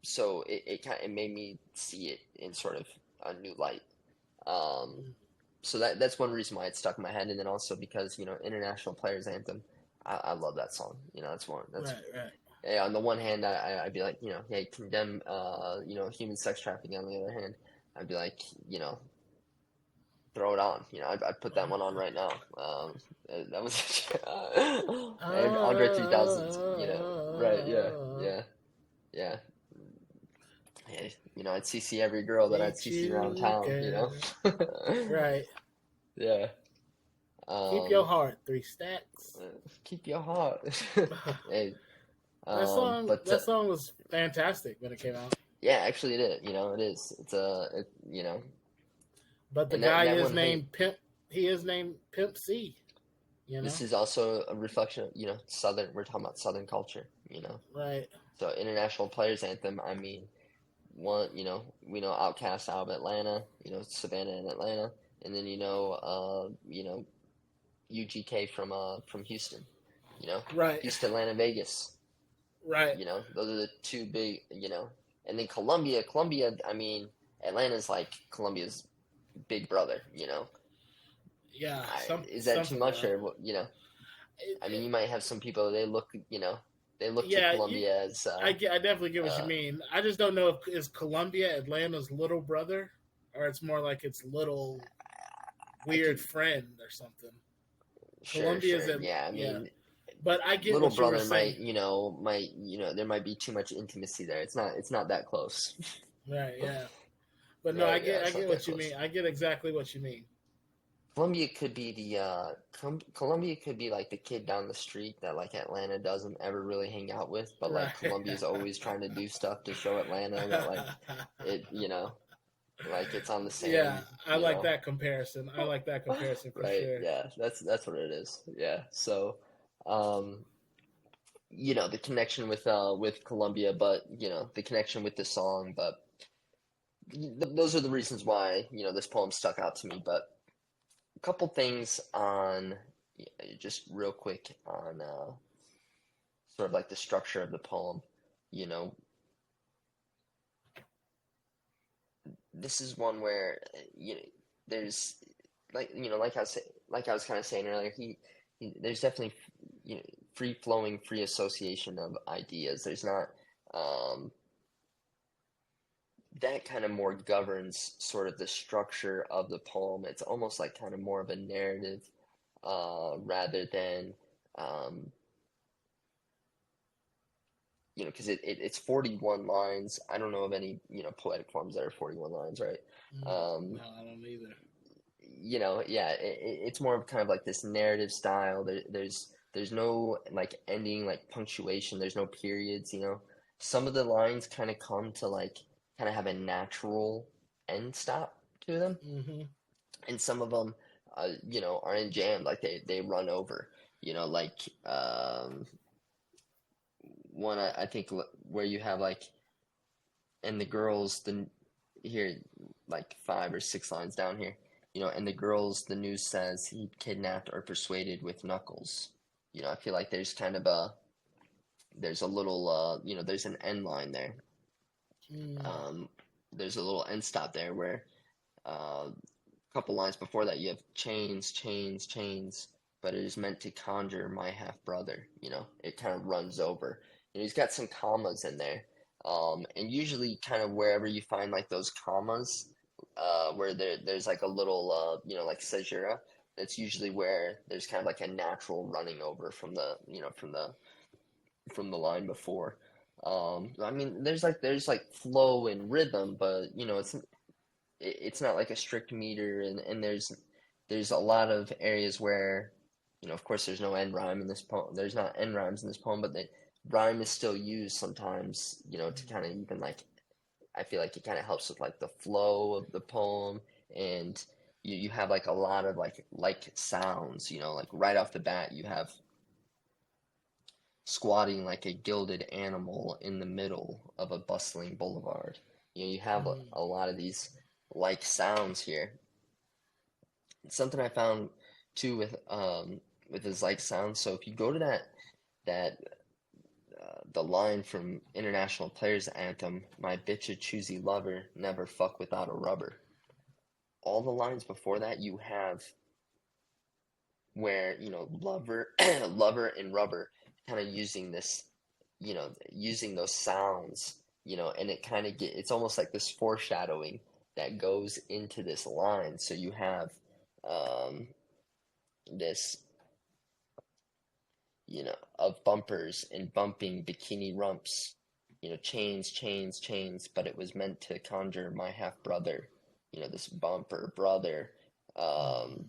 so it made me see it in sort of a new light. Um, so that's one reason why it stuck in my head, and then also because International Players Anthem, I love that song. That's one that's, Right. Right. yeah, on the one hand, I'd be like, hey, condemn human sex trafficking. On the other hand, I'd be like, throw it on. I'd put that one on right now. That was and Andre 3000. Right? Yeah, yeah, yeah. Hey, I'd CC every girl that I'd Hate CC around you, town. girl. Right. Yeah. Keep your Um, heart. 3 stacks. Keep your heart. Hey, That song. but That song was fantastic when it came out. yeah, actually, it is. It is. But the And that guy that is one. Hey, named Pimp. He is named Pimp C. You know. this is also a reflection of, Southern. We're talking about Southern culture. Right. So International Players Anthem. I mean, one, we know Outkast out of Atlanta. Savannah and Atlanta, and then UGK from Houston. Right. Houston, Atlanta, Vegas. Right. Those are the two big. And then Columbia. Columbia. I mean, Atlanta's like Columbia's big brother. Yeah. Is that too Something like much, that. or what? I mean, you might have some people, they look to Yeah. Columbia as I definitely get what you uh, mean. I just don't know if is Columbia Atlanta's little brother, or it's more like its little I weird can, friend or something. Columbia's sure, at yeah. I yeah. mean, But I get little what you were brother saying. there might be too much intimacy there. It's not that close. Right. Yeah. But no, Right, yeah, I it's not get that what you close. mean. I get exactly what you mean. Columbia could be like the kid down the street that like Atlanta doesn't ever really hang out with, but like Right. Columbia's always trying to do stuff to show Atlanta that like it, like it's on the Yeah, same, I like that comparison. I like that comparison for right? sure. Yeah, that's what it is. Yeah. So, um, the connection with Columbia, but the connection with the song, but those are the reasons why this poem stuck out to me. But a couple things on, just real quick on sort of like the structure of the poem. You know, this is one where there's like like I was kind of saying earlier, there's definitely, free flowing, free association of ideas. There's not, um, that kind of more governs sort of the structure of the poem. It's almost like kind of more of a narrative, rather than, um, because it's 41 lines. I don't know of any, poetic forms that are 41 lines, right? No, I don't either. Yeah, it's more of kind of like this narrative style. There's no like ending, like punctuation. There's no periods. Some of the lines kind of come to like kind of have a natural end stop to them, Mm-hmm. and some of them, are in jam, like they run over. Like, one I think where you have like, and the girls, here, like 5 or 6 lines down here, and the girls, the news says he kidnapped or persuaded with knuckles. I feel like there's a little, there's an end line there. Mm. um there's a little end stop there where, a couple lines before that you have chains, chains, chains, but it is meant to conjure my half brother. It kind of runs over. He's got some commas in there. And usually, kind of wherever you find like those commas, where there's like a little, like caesura, that's usually where there's kind of like a natural running over from the line before. I mean, there's like flow and rhythm, but it's not like a strict meter, and there's a lot of areas where, of course, there's no end rhyme in this poem. There's not end rhymes in this poem, but the rhyme is still used sometimes, to kind of even like, I feel like it kind of helps with like the flow of the poem. And you have like a lot of like sounds, like right off the bat you have squatting like a gilded animal in the middle of a bustling boulevard. You have Mm. a lot of these like sounds here. It's something I found too with his like sounds. So if you go to that the line from International Players Anthem, "My bitch a choosy lover, never fuck without a rubber." All the lines before that you have where, lover, lover and rubber, kind of using those sounds, and it kind of it's almost like this foreshadowing that goes into this line. So you have, um, this, of bumpers and bumping bikini rumps, chains, chains, chains, but it was meant to conjure my half brother, this bumper brother. Um,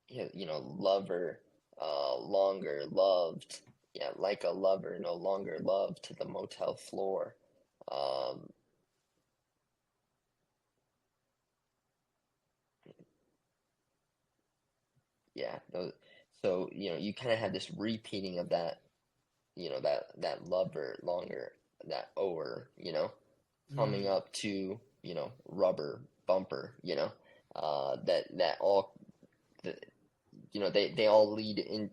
Mm. Lover, longer loved, yeah, like a lover, no longer loved, to the motel floor. Um, yeah, so you kind of have this repeating of that, that lover, longer, that ower, coming Mm. up to, rubber, bumper, that all, the, they all lead in.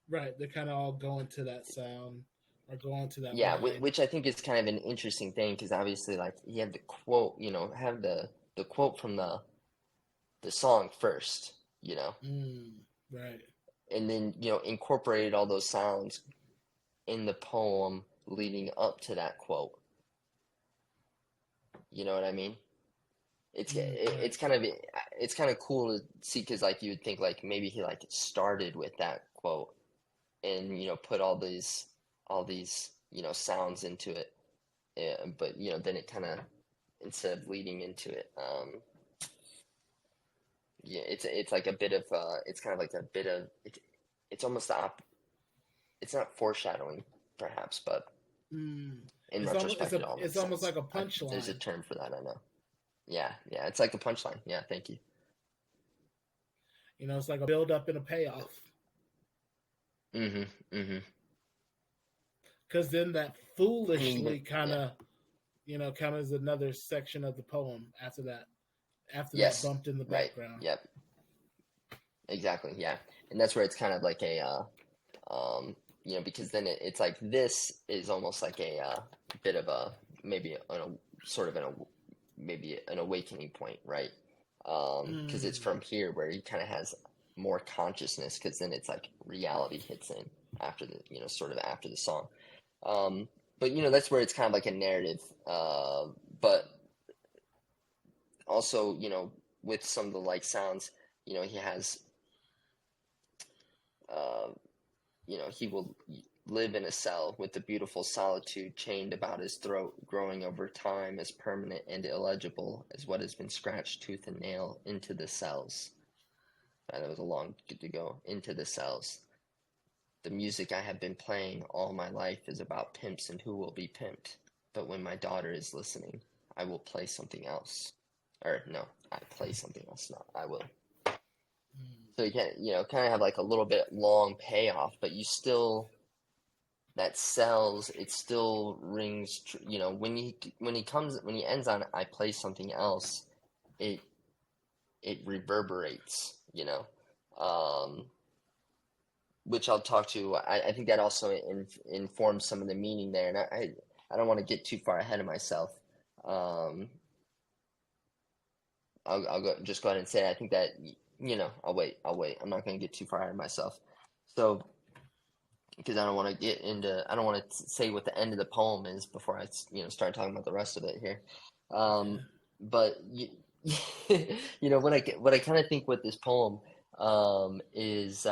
Right, they're kind of all going to that sound or going to that Yeah, line. which I think is kind of an interesting thing, because obviously, like, you have the quote, have the quote from the song first, Mm. Right. and then, incorporated all those sounds in the poem leading up to that quote. You know what I mean? It's Mm. Right. it's kind of it's kind of cool to see, because like you would think like maybe he like started with that quote, and put all these sounds into it. But then it kind of, instead of leading into it, yeah, it's like a bit of, it's kind of like a bit of it's almost it's not foreshadowing perhaps, but Mm. in It's almost retrospect it all it's makes almost sense. like a There's a punchline. term for that, I know. Yeah, it's like a punchline. Yeah, thank you. It's like a build up and a payoff. Mm-hmm. Mm-hmm. Because then that And even, foolishly kind yeah. of, kind of is another section of the poem after that. After that Yes. bumped in the Right. background. Yep. Exactly. Yeah. And that's where it's kind of like a, because then it's like this is almost like a, bit of a, maybe sort of maybe an awakening point, right? because it's from here where he kind of has more consciousness, because then it's like reality hits in after the, sort of after the song. Um, but that's where it's kind of like a narrative. But also, with some of the like sounds, he has, uh, he will live in a cell with the beautiful solitude chained about his throat, growing over time as permanent and illegible as what has been scratched tooth and nail into the cells. That was a long to go into the cells. The music I have been playing all my life is about pimps and who will be pimped. But when my daughter is listening, I will play something else. Or no, I play something else. Not I will. So you can, kind of have like a little bit long payoff, but you still that sells. It still rings. When he ends on I play something else, it it reverberates. Which I'll talk to. I think that also informs some of the meaning there, and I don't want to get too far ahead of myself. Um, just go ahead and say it. I think that I'll wait. I'm not going to get too far ahead of myself. So because I don't want to I don't want to say what the end of the poem is before I start talking about the rest of it here. But what I kind of think with this poem is.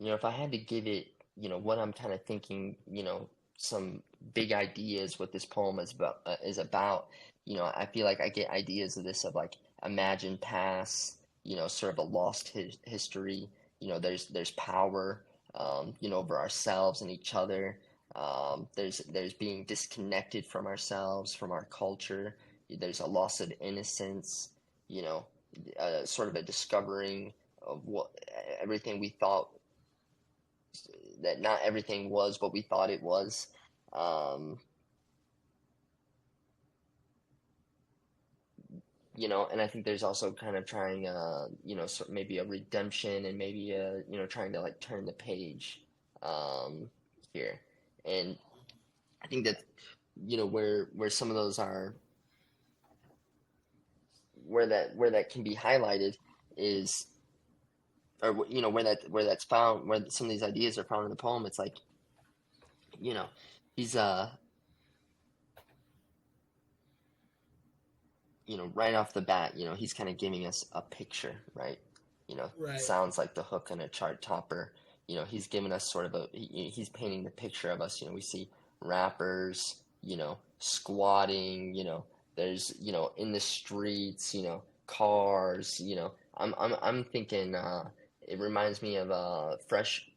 If I had to give it, what I'm kind of thinking, some big ideas what this poem is about, I feel like I get ideas of this of like imagined past, sort of a lost history. There's power, over ourselves and each other. There's being disconnected from ourselves, from our culture. There's a loss of innocence, you know, sort of a discovering of what everything we thought that not everything was what we thought it was. Um, and I think there's also kind of trying, maybe a redemption and maybe trying to like turn the page here. And I think that, where some of those are, where that can be highlighted is, or where that's found, where some of these ideas are found in the poem. It's like, you know, he's right off the bat, he's kind of giving us a picture, right? Right. Sounds like the hook on a chart topper. He's giving us sort of he's painting the picture of us. We see rappers, squatting, there's, in the streets, cars, I'm thinking, it reminds me of Fresh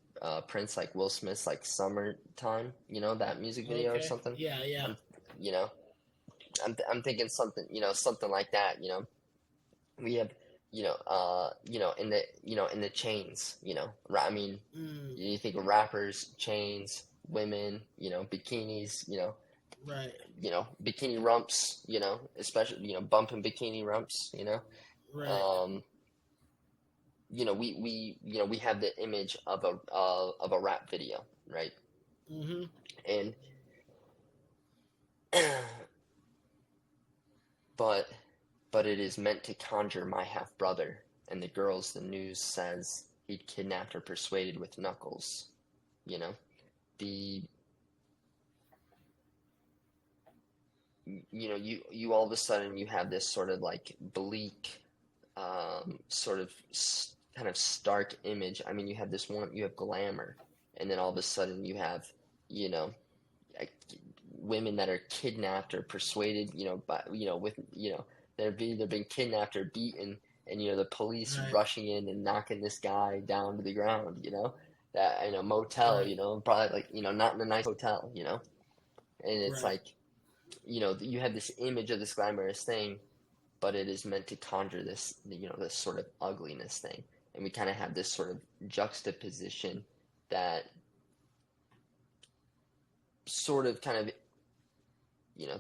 Prince, like Will Smith's, like Summertime, that music video or Okay. something. Yeah. Yeah. I'm, you know, I'm thinking something, something like that. We have, in the chains, I mean, Mm, you think of rappers, chains, women, bikinis, right. bikini rumps, especially, bumping bikini rumps, Right. um, we have the image of a rap video, right? Mm-hmm. And but but it is meant to conjure my half brother and the girls the news says he'd kidnapped or persuaded with knuckles. You know, the you all of a sudden you have this sort of like bleak, sort of kind of stark image. I mean, you have this one, you have glamour, and then all of a sudden you have, you know, like, women that are kidnapped or persuaded, by with they're either being kidnapped or beaten, and the police Right. rushing in and knocking this guy down to the ground, that in a motel, Right. probably like not in a nice hotel, and it's Right. like you have this image of this glamorous thing, but it is meant to conjure this this sort of ugliness thing, and we kind of have this sort of juxtaposition that sort of kind of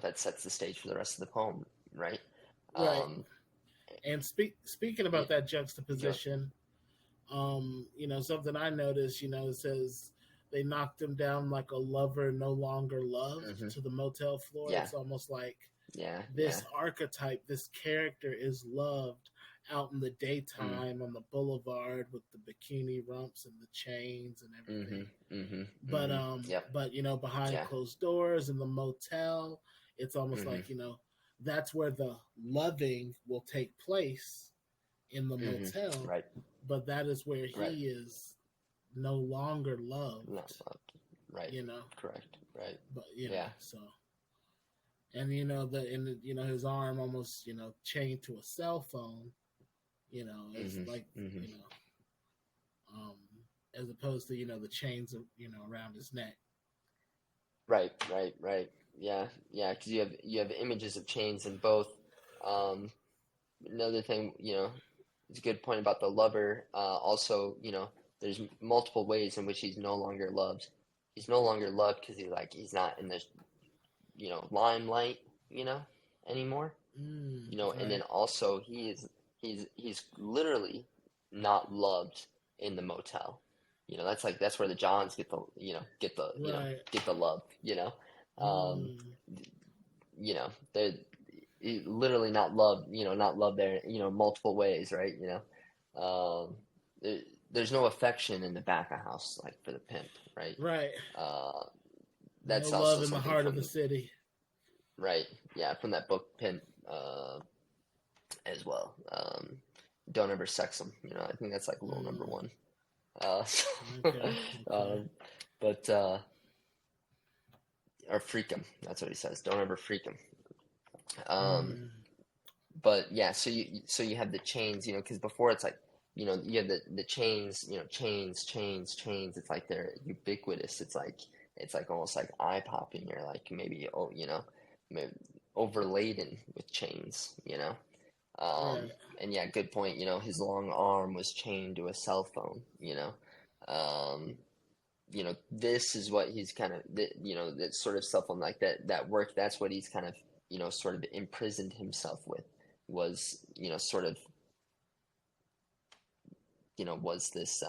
that sets the stage for the rest of the poem, right? Right. Um, And speaking yeah, about that go. juxtaposition, something I noticed, it says they knocked him down like a lover no longer loved Mm-hmm. to the motel floor. Yeah. It's almost like Yeah. Yeah. this archetype, this character is loved out in the Mm. daytime on the boulevard with the bikini rumps and the chains and Mm-hmm. everything. Mm-hmm. But Mm-hmm. Yep. behind Yeah. closed doors in the motel, it's almost Mm-hmm. like, that's where the loving will take place in the Mm-hmm. motel, Right. but that is where Right. he is no longer Not loved, loved. Right. you know. Correct. Right. But Yeah. so and his arm almost chained to a cell phone, as Mm-hmm. like Mm-hmm. um as opposed to the chains around his neck. Right. Right. Right. Yeah. Yeah. Because you have images of chains in both. Um, Another thing, it's a good point about the lover. Also, there's multiple ways in which he's no longer loved. He's no longer loved because he's not in this, limelight, anymore. And then Right, also he's literally not loved in the motel. That's where the Johns right. get the love. Um, Mm, they're literally not loved. Not loved there. Multiple ways, right? Um, there, there's no affection in the back of house like for the pimp, right? right. Uh, No that's love also in the something heart of the from city. right, yeah, from that book Pimp as well. Don't ever sex them. I think that's like rule number Mm, one. okay, okay. Um, but or freak them. That's what he says. Don't ever freak them. Um, Mm, but yeah, so you have the chains, because before it's like, you have the chains, chains. It's like they're ubiquitous. It's like almost like eye popping. You're like maybe maybe overladen with chains. right. And yeah, good point. His long arm was chained to a cell phone. Um, this is what he's kind of, that sort of stuff on like that work. That's what he's kind of, sort of imprisoned himself with was, sort of, was this,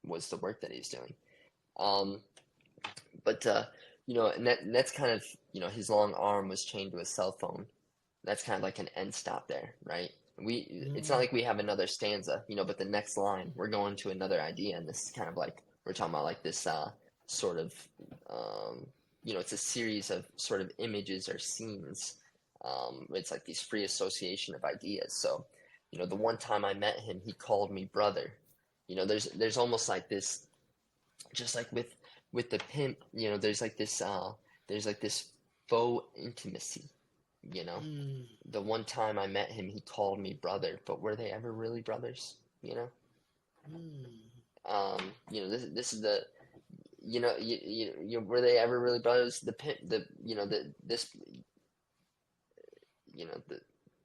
was the work that he's doing. Um, but, and that's kind of, his long arm was chained to a cell phone. That's kind of like an end stop there, right? It's not Mm, like we have another stanza, but the next line, we're going to another idea, and this is kind of like, we're talking about like this, sort of, um, it's a series of sort of images or scenes. It's like these free association of ideas. So, the one time I met him, he called me brother. There's almost like this, just like with the pimp, there's like this faux intimacy, you know. mm, The one time I met him, he called me brother, but were they ever really brothers? mm. This is the, were they ever really brothers? The pimp, the, this,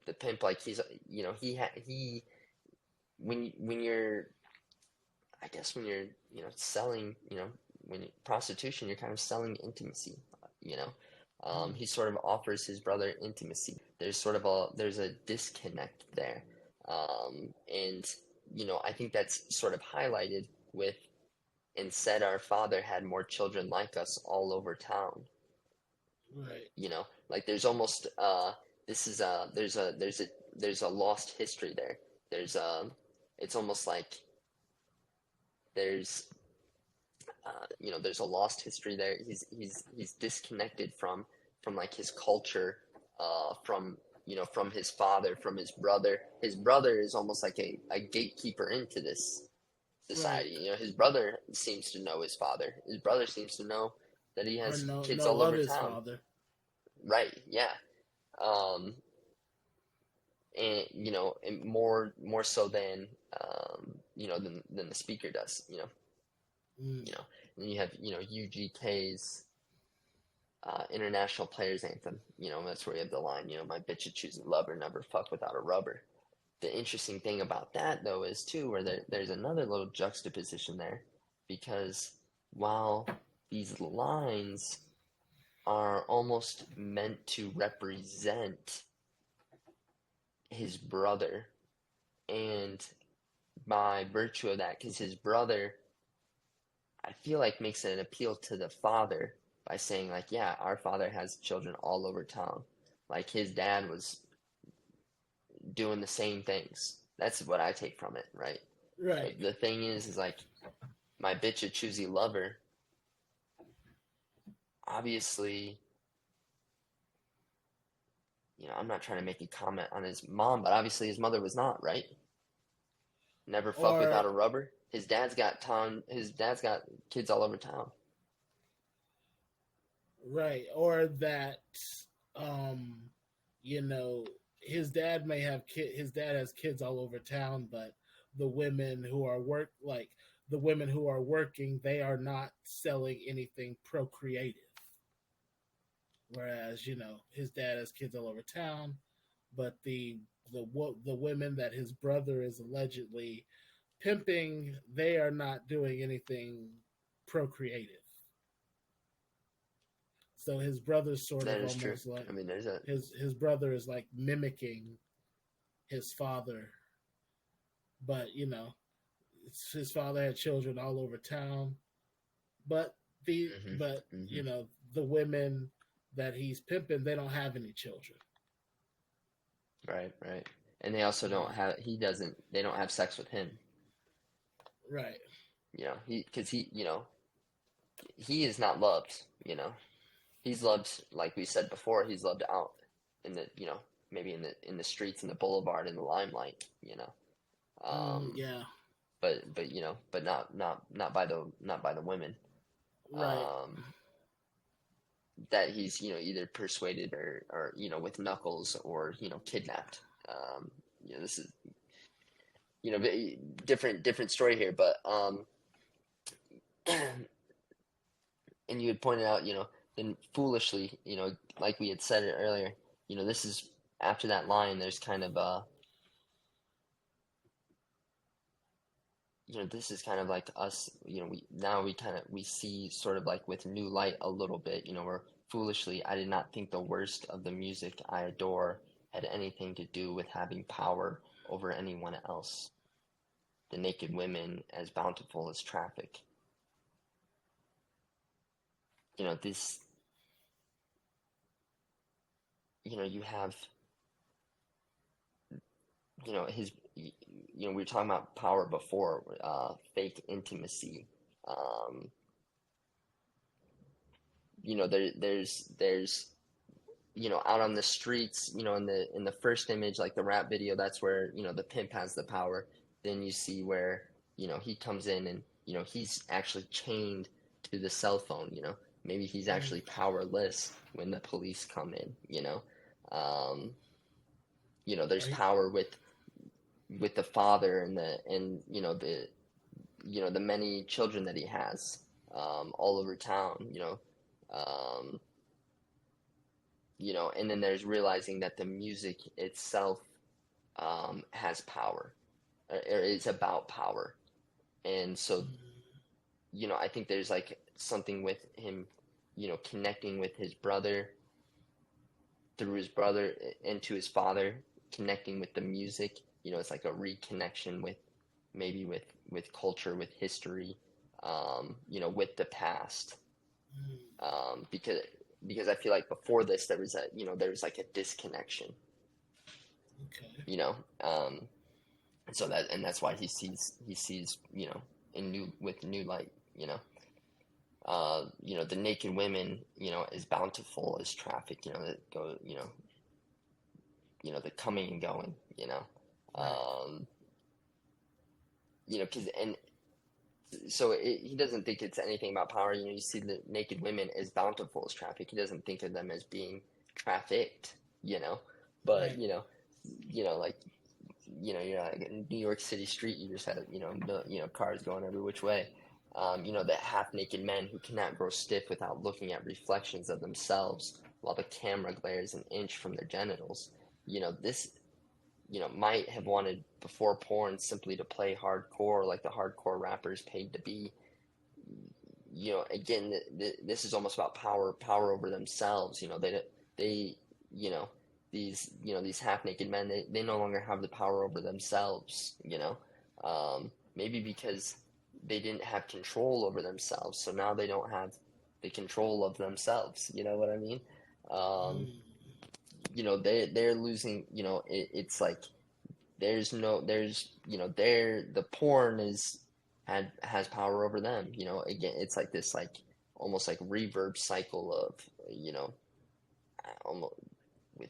the pimp, like he's, he, when you're, I guess when you're, selling, when prostitution, you're kind of selling intimacy, you know. Mm. He sort of offers his brother intimacy. There's a disconnect there, and I think that's sort of highlighted with and said our father had more children like us all over town. Right. Like there's almost this is there's a lost history there. There's it's almost like there's there's a lost history there. He's disconnected from like his culture, from from his father, from his brother. His brother is almost like a gatekeeper into this Right. society. His brother seems to know his father. His brother seems to know that he Or has no, kids no all of over his town. father. Right? Yeah. Um, and and more so than than the speaker does. Mm. You know. And then you have UGK's international players anthem. That's where you have the line. My bitch would choose a lover, never fuck without a rubber. The interesting thing about that though is too where there's another little juxtaposition there, because while these lines are almost meant to represent his brother, and by virtue of that, because his brother I feel like makes an appeal to the father by saying like, yeah, our father has children all over town. Like his dad was doing the same things. That's what I take from it, right? Right. The thing is like my bitch a choosy lover. Obviously, I'm not trying to make a comment on his mom, but obviously his mother was not, right? Never fuck Or without a rubber. His dad's got town. His dad's got kids all over town. right. Or that um you know, his dad has kids all over town, but the women who are the women who are working, they are not selling anything procreative. Whereas, his dad has kids all over town, but the women that his brother is allegedly pimping, they are not doing anything procreative. So his brother's sort That of is true. almost like I mean, there's a his brother is like mimicking his father, but his father had children all over town, but hmm hmm the women that he's pimping, they don't have any children. right, right. And they also don't Yeah, have. He doesn't. They don't have sex with him. right. Because he is not loved. He's loved, like we said before. He's loved out in the, maybe in the streets, in the boulevard, in the limelight. Um, Yeah, but not by the women. right. Um, that he's either persuaded or with knuckles or kidnapped. This is different story here, but and you had pointed out then foolishly like we had said it earlier, this is after that line. There's kind of this is kind of like us. We see sort of like with new light a little bit. Where foolishly I did not think the worst of the music I adore had anything to do with having power over anyone else. The naked women as bountiful as traffic. This, you have, his, we were talking about power before, fake intimacy. Um, there's out on the streets, in the first image, like the rap video, that's where, the pimp has the power. Then you see where, he comes in and, he's actually chained to the cell phone, maybe he's actually powerless when the police come in. Um, there's Right. power with the father and the many children that he has, all over town, um, and then there's realizing that the music itself, has power, or is about power. And so, I think there's like something with him, connecting with his brother, through his brother into his father, connecting with the music. It's like a reconnection with, maybe with culture, with history, with the past. Because I feel like before this there was like a disconnection, Okay. you know. So that's why he sees in new with new light. The naked women, as bountiful as traffic, that go, the coming and going, Right. um, because and so he doesn't think it's anything about power. You see the naked women as bountiful as traffic. He doesn't think of them as being trafficked, but Right. like you're like in New York City street, you just have cars going every which way. The half naked men who cannot grow stiff without looking at reflections of themselves while the camera glares an inch from their genitals. This might have wanted before porn simply to play hardcore like the hardcore rappers paid to be. Again, this is almost about power over themselves. They, these half naked men, they no longer have the power over themselves. Maybe because they didn't have control over themselves, so now they don't have the control of themselves. You know what I mean? Um, Mm. they're losing. It's like there's they're the porn has power over them. Again, it's like this like almost like reverb cycle of almost with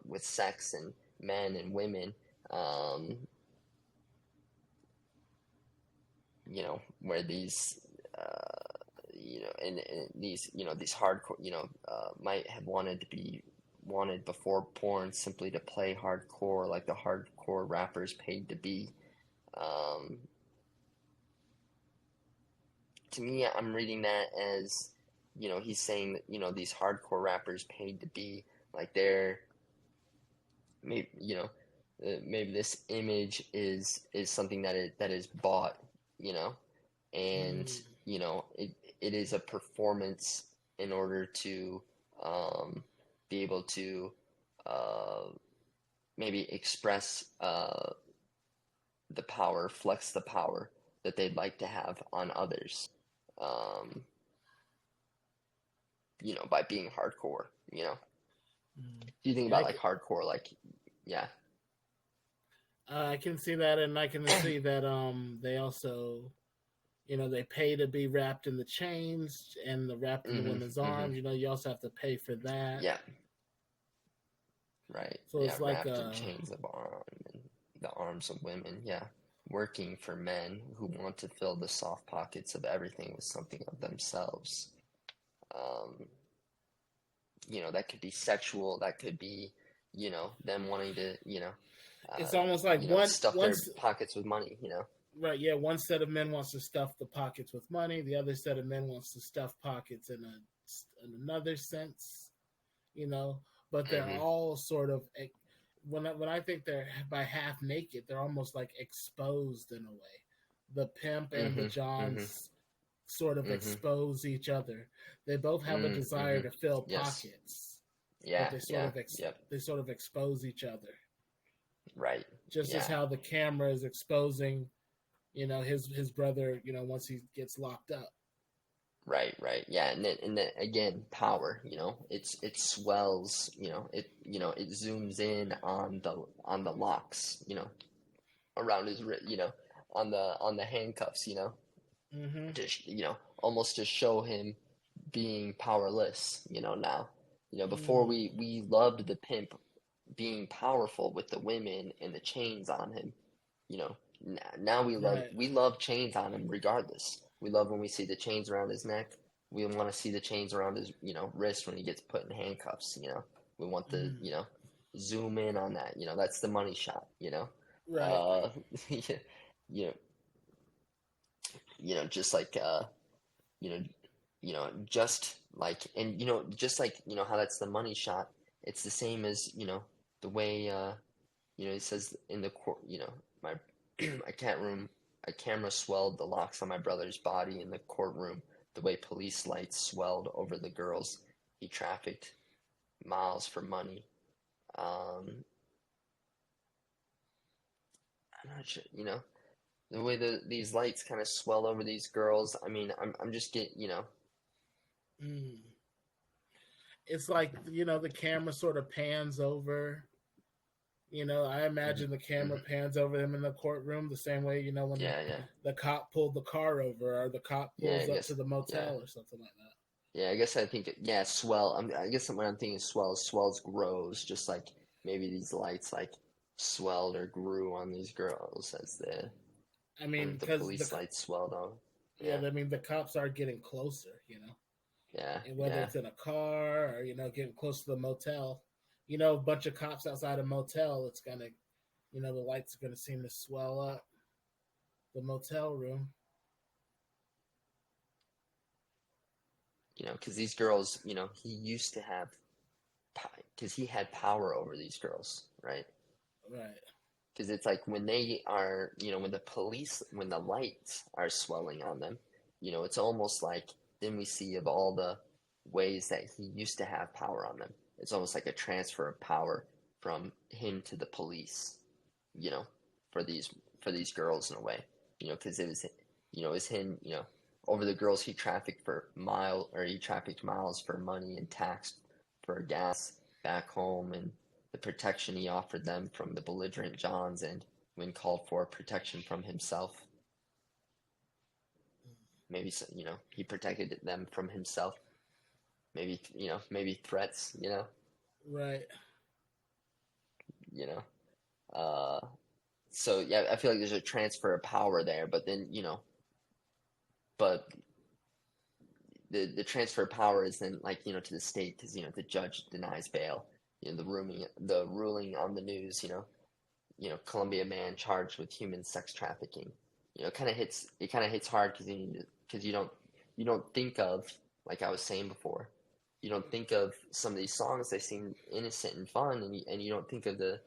with sex and men and women. Um, where these and these these hardcore might have wanted before porn simply to play hardcore like the hardcore rappers paid to be. um, to me, I'm reading that as he's saying that these hardcore rappers paid to be like they're maybe maybe this image is something that is bought, you know and Mm. it is a performance in order to um, be able to uh, maybe express the power, flex the power that they'd like to have on others, um, by being hardcore. Mm. Do you think Yeah, about like hardcore, like, yeah. I can see that, and I can see that they also, they pay to be wrapped in the chains and the wrapped in the Hmm. women's Hmm. arms. You also have to pay for that. Yeah, right. So Yeah, it's like wrapped in chains of arm and the arms of women. Yeah, working for men who want to fill the soft pockets of everything with something of themselves. Um, that could be sexual. That could be, them wanting to, it's almost like stuff their pockets with money. right, yeah, one set of men wants to stuff the pockets with money, the other set of men wants to stuff pockets in another sense, you know, but they're Hmm. all sort of when I think they're by half naked, they're almost like exposed in a way. The pimp and the Hmm. Hmm. Johns sort of Hmm. expose each other. They both have a desire Hmm. to fill Yes. pockets, but Yeah. Yeah. Yep. they sort of expose each other. Right. Just as Yeah. how the camera is exposing, his brother, once he gets locked up. Right, right. Yeah, and then again, power, it swells, it zooms in on the locks, around his on the handcuffs, Mm-hmm. to almost to show him being powerless, now. Before Mm. we loved the pimp being powerful with the women and the chains on him. Now Right. we love chains on him regardless. We love when we see the chains around his neck. We want to see the chains around his wrist when he gets put in handcuffs. We want the Mm. zoom in on that. That's the money shot. Right. Uh, yeah, you know, just like you know, just like, and just like how that's the money shot. It's the same as the way it says in the court, my I can't room a camera swelled the locks on my brother's body in the courtroom the way police lights swelled over the girls he trafficked miles for money. Um, I'm not sure, the way these lights kind of swell over these girls. I mean, I'm just getting, Mm. It's like the camera sort of pans over. I hmm. imagine the camera Hmm. pans over them in the courtroom the same way when Yeah, yeah, the cop pulled the car over or the cop yeah. I pulls up to guess, the yeah. motel or something like that. Yeah, I guess I think yeah, swell. I guess when I'm thinking swells grows, just like maybe these lights like swelled or grew on these girls as I mean, the because police lights swelled on. yeah, Yeah, I mean the cops are getting closer, yeah, and whether yeah, it's in a car or getting close to the motel, a bunch of cops outside a motel, it's gonna, the lights are gonna seem to swell up the motel room. because these girls, he used to have, because he had power over these girls, right? Right. Because it's like when they are, when the lights are swelling on them, it's almost like then we see of all the ways that he used to have power on them. It's almost like a transfer of power from him to the police, you know, for these girls in a way, because is him, over the girls he trafficked miles for money and taxed for gas back home, and the protection he offered them from the belligerent Johns, and when called for, protection from himself. Maybe, he protected them from himself. Maybe, maybe threats, Right. you know. Uh, so yeah, I feel like there's a transfer of power there, but then, but the transfer of power is then like, to the state, because, the judge denies bail. The ruling on the news, Columbia man charged with human sex trafficking. It kind of hits hard because you don't think of, like I was saying before, you don't think of some of these songs. They seem innocent and fun, and you don't think of the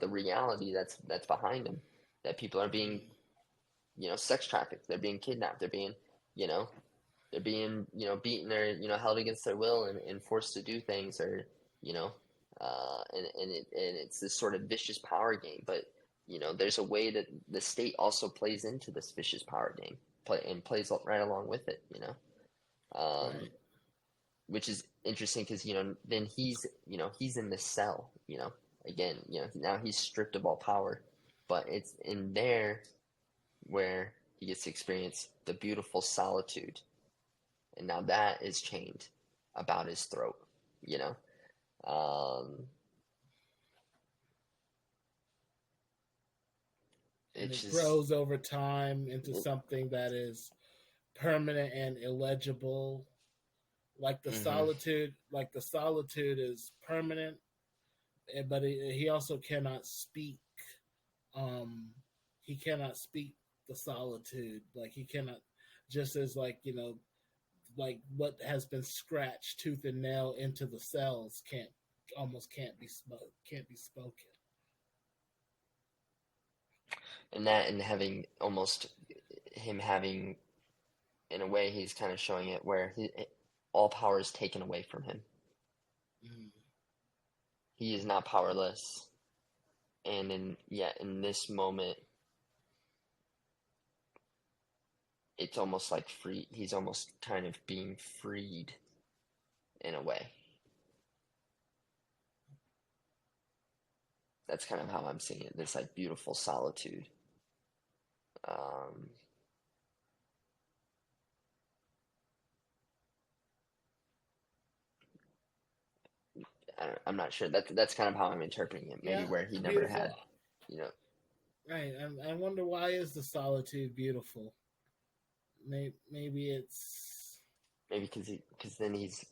reality that's behind them. That people are being, sex trafficked. They're being kidnapped. You know, beaten or, held against their will, and forced to do things, or, you know, and it's this sort of vicious power game. But, there's a way that the state also plays into this vicious power game, plays right along with it, Right. which is interesting because, then he's in the cell, again, now he's stripped of all power, but it's in there where he gets to experience the beautiful solitude, and now that is chained about his throat, you know. And It's it just, grows over time into something that is permanent and illegible. mm-hmm. Like the solitude is permanent, but he also cannot speak. Um, he cannot speak the solitude. Like he cannot, just as like like what has been scratched tooth and nail into the cells can't be spoken. And having almost him having, in a way, he's kind of showing it where all power is taken away from him. Mm. He is not powerless, and in this moment, it's almost like free. He's almost kind of being freed in a way. That's kind of how I'm seeing it. This like beautiful solitude. Um, I'm not sure. That's kind of how I'm interpreting it. Maybe Yeah, where he never beautiful. had, you know, Right. I wonder, why is the solitude beautiful? Maybe it's because then he's,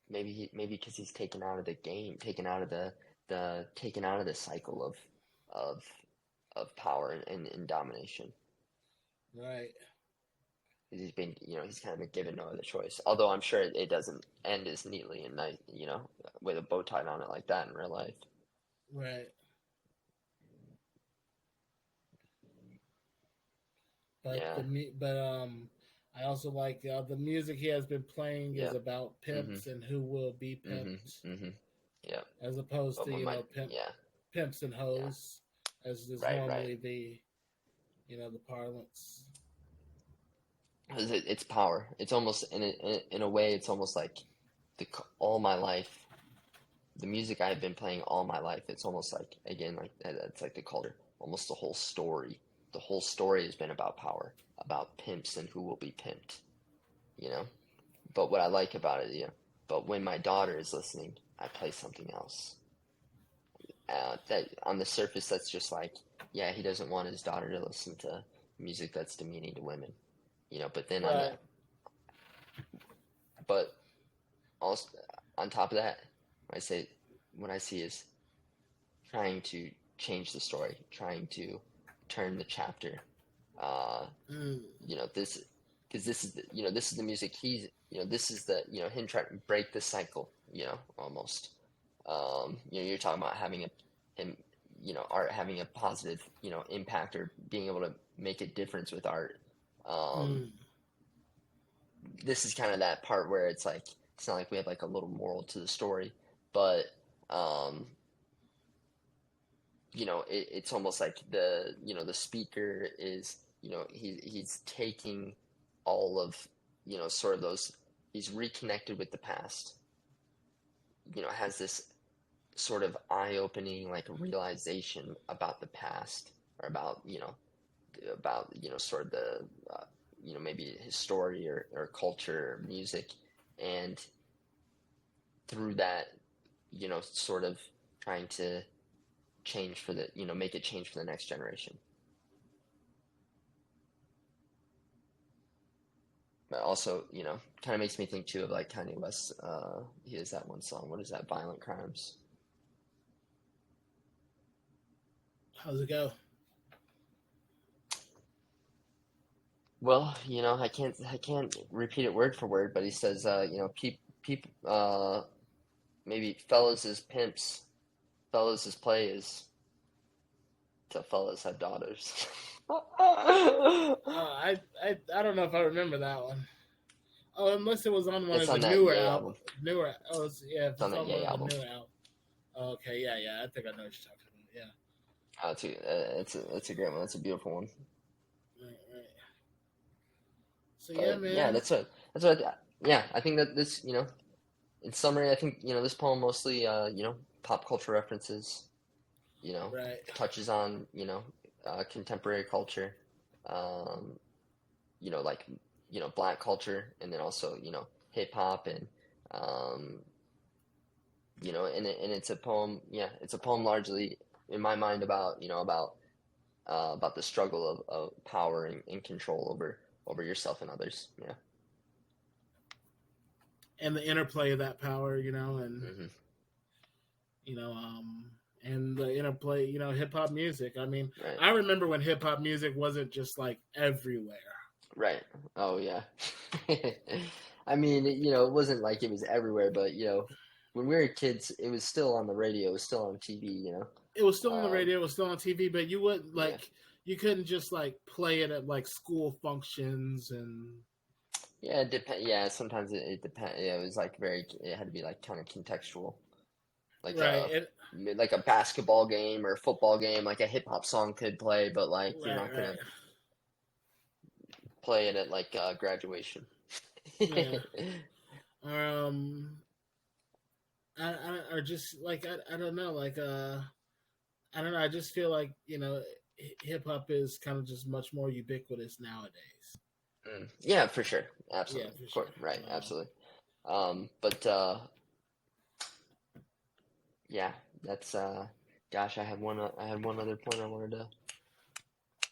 maybe because he's taken out of the game, taken out of the cycle of of power and domination. right. He's kind of been given no other choice. Although I'm sure it doesn't end as neatly and nice, with a bow tied on it like that in real life. Right. But Yeah. I also like the music he has been playing is Yeah. about Mhm. pimps and who will be Mhm. pimped, Mhm. Yeah. as opposed But to when my yeah. pimps and Yeah. hoes, as is Right. Right. normally the parlance. 'Cause it's power. It's almost in a way. It's almost like all my life, the music I've been playing all my life. It's almost like, again, like it's like the culture. Almost the whole story. The whole story has been about power, about pimps and who will be pimped. You know. But what I like about it, but when my daughter is listening, I play something else. That on the surface, that's just like, yeah, he doesn't want his daughter to listen to music that's demeaning to women, But then Right. but also on top of that, what I say, what I see is trying to change the story, trying to turn the chapter. Uh, Mm. this because this is the music he's this is the him trying to break the cycle, almost. You're talking about having him art having a positive impact, or being able to make a difference with art. Um, Mm. this is kind of that part where it's like, it's not like we have like a little moral to the story, but um, it's almost like the speaker is he's taking all of, sort of those, he's reconnected with the past, has this sort of eye-opening like realization about the past, or about sort of the maybe his story, or culture, or music, and through that, sort of trying to change for the, make it change for the next generation. But also, kind of makes me think too of like Kanye West. He has that one song. What is that? Violent Crimes. How's it go? Well, I can't repeat it word for word, but he says, maybe fellas is pimps, fellas is players, till fellas have daughters. I don't know if I remember that one. Oh, unless it was on one It's of the on that newer Yay album. album. Newer. Oh, yeah. If It's on it's that on one Yay of the album. newer album. Oh, okay. Yeah. Yeah. I think I know what you're talking about. Yeah. It's a great one. It's a beautiful one. Right. Right. So yeah, But yeah, man. yeah, I think that this, in summary, I think, this poem mostly, pop culture references, you know, Right. touches on, contemporary culture, um, like, black culture, and then also, hip hop, and, um, and it's a poem, yeah, it's a poem largely in my mind about, about the struggle of power, and control over yourself and others. Yeah. And the interplay of that power, and Hmm. you know, and the interplay, hip hop music. I mean, Right. I remember when hip hop music wasn't just like everywhere. Right. Oh yeah. I mean, it wasn't like it was everywhere, but when we were kids, it was still on the radio, it was still on TV. It was still on the Um, radio, it was still on TV, but you wouldn't yeah. like you couldn't just like play it at like school functions and Yeah, it depend. Yeah, sometimes it depend. Yeah, it was like it had to be like kind of contextual, like right, a basketball game or a football game, like a hip hop song could play, but like you're right, not right. gonna play it at like graduation. Yeah. Um, or just like I don't know, like I don't know. I just feel like hip hop is kind of just much more ubiquitous nowadays. Yeah, for sure, Yeah, absolutely, for of course, sure. right, absolutely. But yeah, that's gosh, I had one other point I wanted to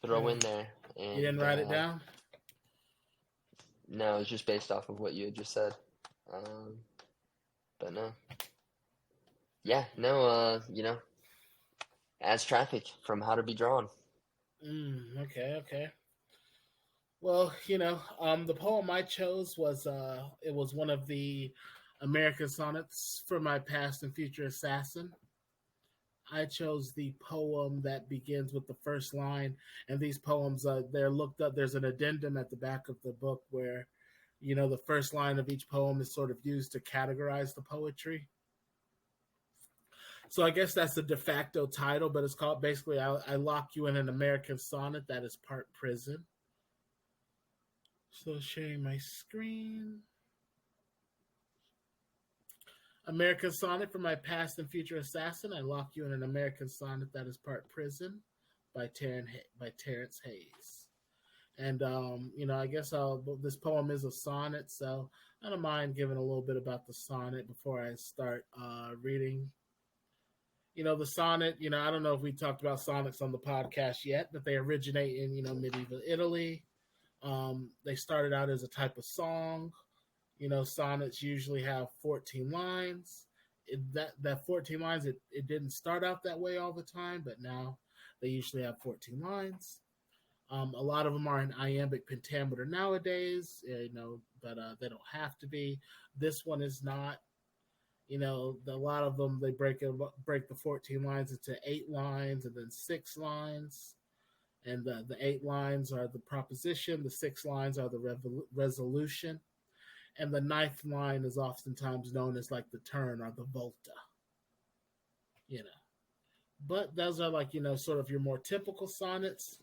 throw Yeah. in there, You and didn't write it down. no, it's just based off of what you had just said. Um, but no, yeah, no, as traffic from How to Be Drawn. Okay, okay. Well, the poem I chose was it was one of the American sonnets for my past and future assassin. I chose the poem that begins with the first line, and these poems they're looked up. There's an addendum at the back of the book where, the first line of each poem is sort of used to categorize the poetry. So I guess that's the de facto title, but it's called basically I lock you in an American sonnet that is part prison. So sharing my screen. American Sonnet for my past and future assassin. I lock you in an American sonnet that is part prison by Terrance Hayes. And I guess this poem is a sonnet, so I don't mind giving a little bit about the sonnet before I start reading. The sonnet. I don't know if we talked about sonnets on the podcast yet, but they originate in medieval Italy. They started out as a type of song. Sonnets usually have 14 lines. That 14 lines, it didn't start out that way all the time, but now they usually have 14 lines. A lot of them are in iambic pentameter nowadays, but they don't have to be. This one is not. A lot of them they break the 14 lines into 8 lines and then 6 lines. And the 8 lines are the proposition, the 6 lines are the resolution, and the ninth line is oftentimes known as like the turn or the volta. You know, but those are like sort of your more typical sonnets.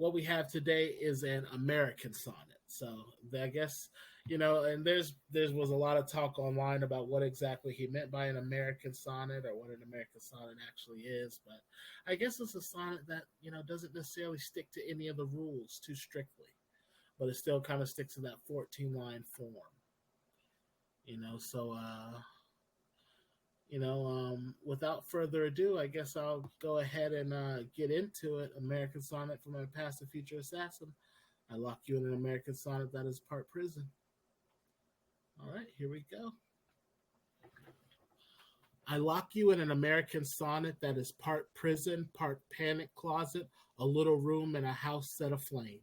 what we have today is an American sonnet. So I guess and there was a lot of talk online about what exactly he meant by an American sonnet or what an American sonnet actually is. But I guess it's a sonnet that doesn't necessarily stick to any of the rules too strictly, but it still kind of sticks to that 14-line form. So without further ado, I guess I'll go ahead and get into it. American Sonnet for my past and future assassin. I lock you in an American sonnet that is part prison. All right, here we go. I lock you in an American sonnet that is part prison, part panic closet, a little room in a house set aflame.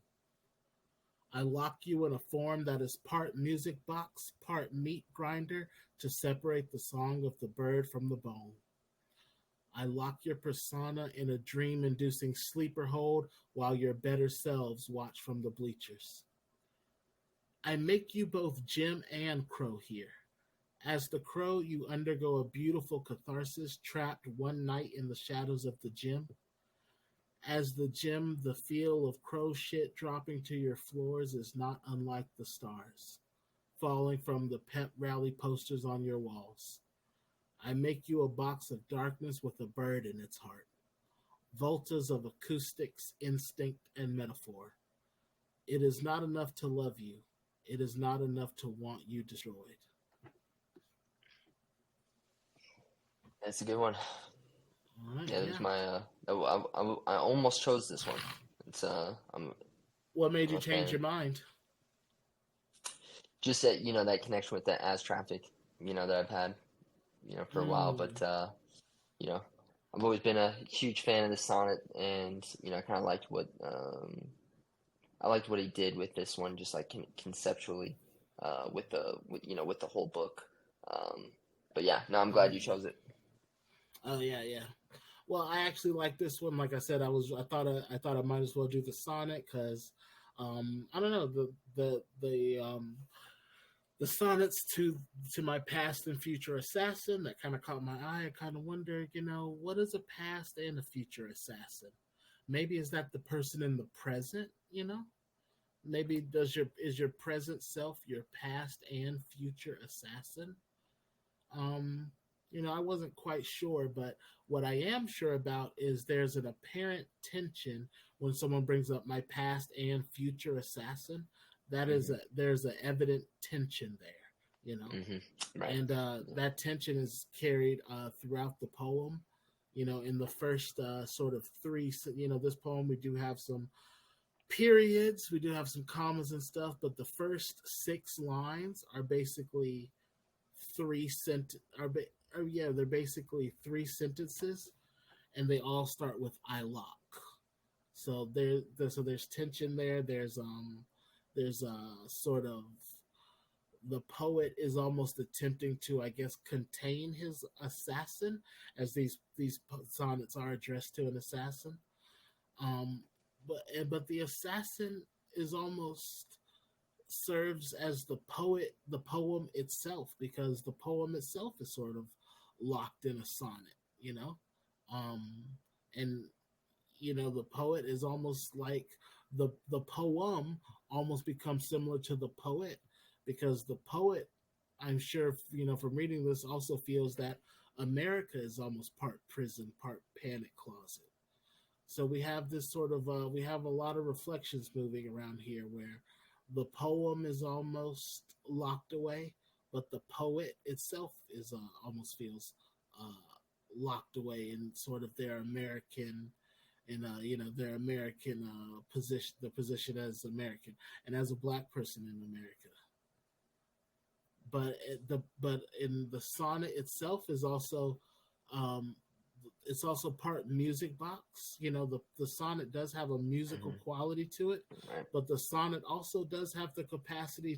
I lock you in a form that is part music box, part meat grinder to separate the song of the bird from the bone. I lock your persona in a dream inducing sleeper hold while your better selves watch from the bleachers. I make you both Jim and Crow here. As the Crow, you undergo a beautiful catharsis trapped one night in the shadows of the gym. As the gym, the feel of crow shit dropping to your floors is not unlike the stars, falling from the pep rally posters on your walls. I make you a box of darkness with a bird in its heart. Voltas of acoustics, instinct, and metaphor. It is not enough to love you. It is not enough to want you destroyed. That's a good one. Right, Yeah, that was yeah. my. I almost chose this one. It's What made I'm you a change fan. your mind? Just that that connection with the as traffic, that I've had, for a while. Mm, But you know, I've always been a huge fan of the sonnet, and I kind of liked what I liked what he did with this one, just like conceptually, with the whole book. Um, but yeah, no, I'm oh glad you yeah. chose it. Oh yeah, yeah. Well, I actually like this one. Like I said, I thought I might as well do the Sonic because I don't know the sonnets to my past and future assassin that kind of caught my eye. I kind of wonder, what is a past and a future assassin? Maybe is that the person in the present? Maybe is your present self your past and future assassin? Um, I wasn't quite sure, but what I am sure about is there's an apparent tension when someone brings up my past and future assassin. Hmm. There's an evident tension there, you know, Hmm. Right. and that tension is carried throughout the poem. In the first sort of three, this poem we do have some periods, we do have some commas and stuff, but the first six lines are basically three sent are yeah, they're basically three sentences, and they all start with "I lock." So there's tension there. There's sort of the poet is almost attempting to, I guess, contain his assassin, as these sonnets are addressed to an assassin. Um, but the assassin is almost serves as the poem itself, because the poem itself is sort of locked in a sonnet, um, and the poet is almost like the poem almost becomes similar to the poet, because the poet, I'm sure, from reading this, also feels that America is almost part prison, part panic closet. So we have this sort of we have a lot of reflections moving around here, where the poem is almost locked away, but the poet itself is almost feels uh, locked away in sort of their American, in their American position, the position as American and as a black person in America. But in the sonnet itself is also um, it's also part music box. The sonnet does have a musical Hmm. quality to it, Right. but the sonnet also does have the capacity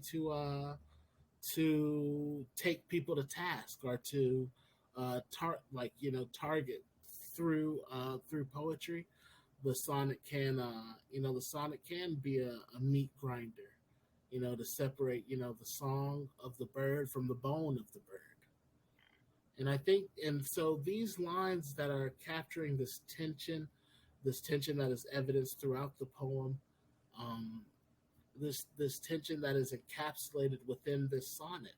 to take people to task, or to target through poetry. The sonnet can be a meat grinder, to separate the song of the bird from the bone of the bird. And so these lines that are capturing this tension, this tension that is evidenced throughout the poem, um, this tension that is encapsulated within this sonnet.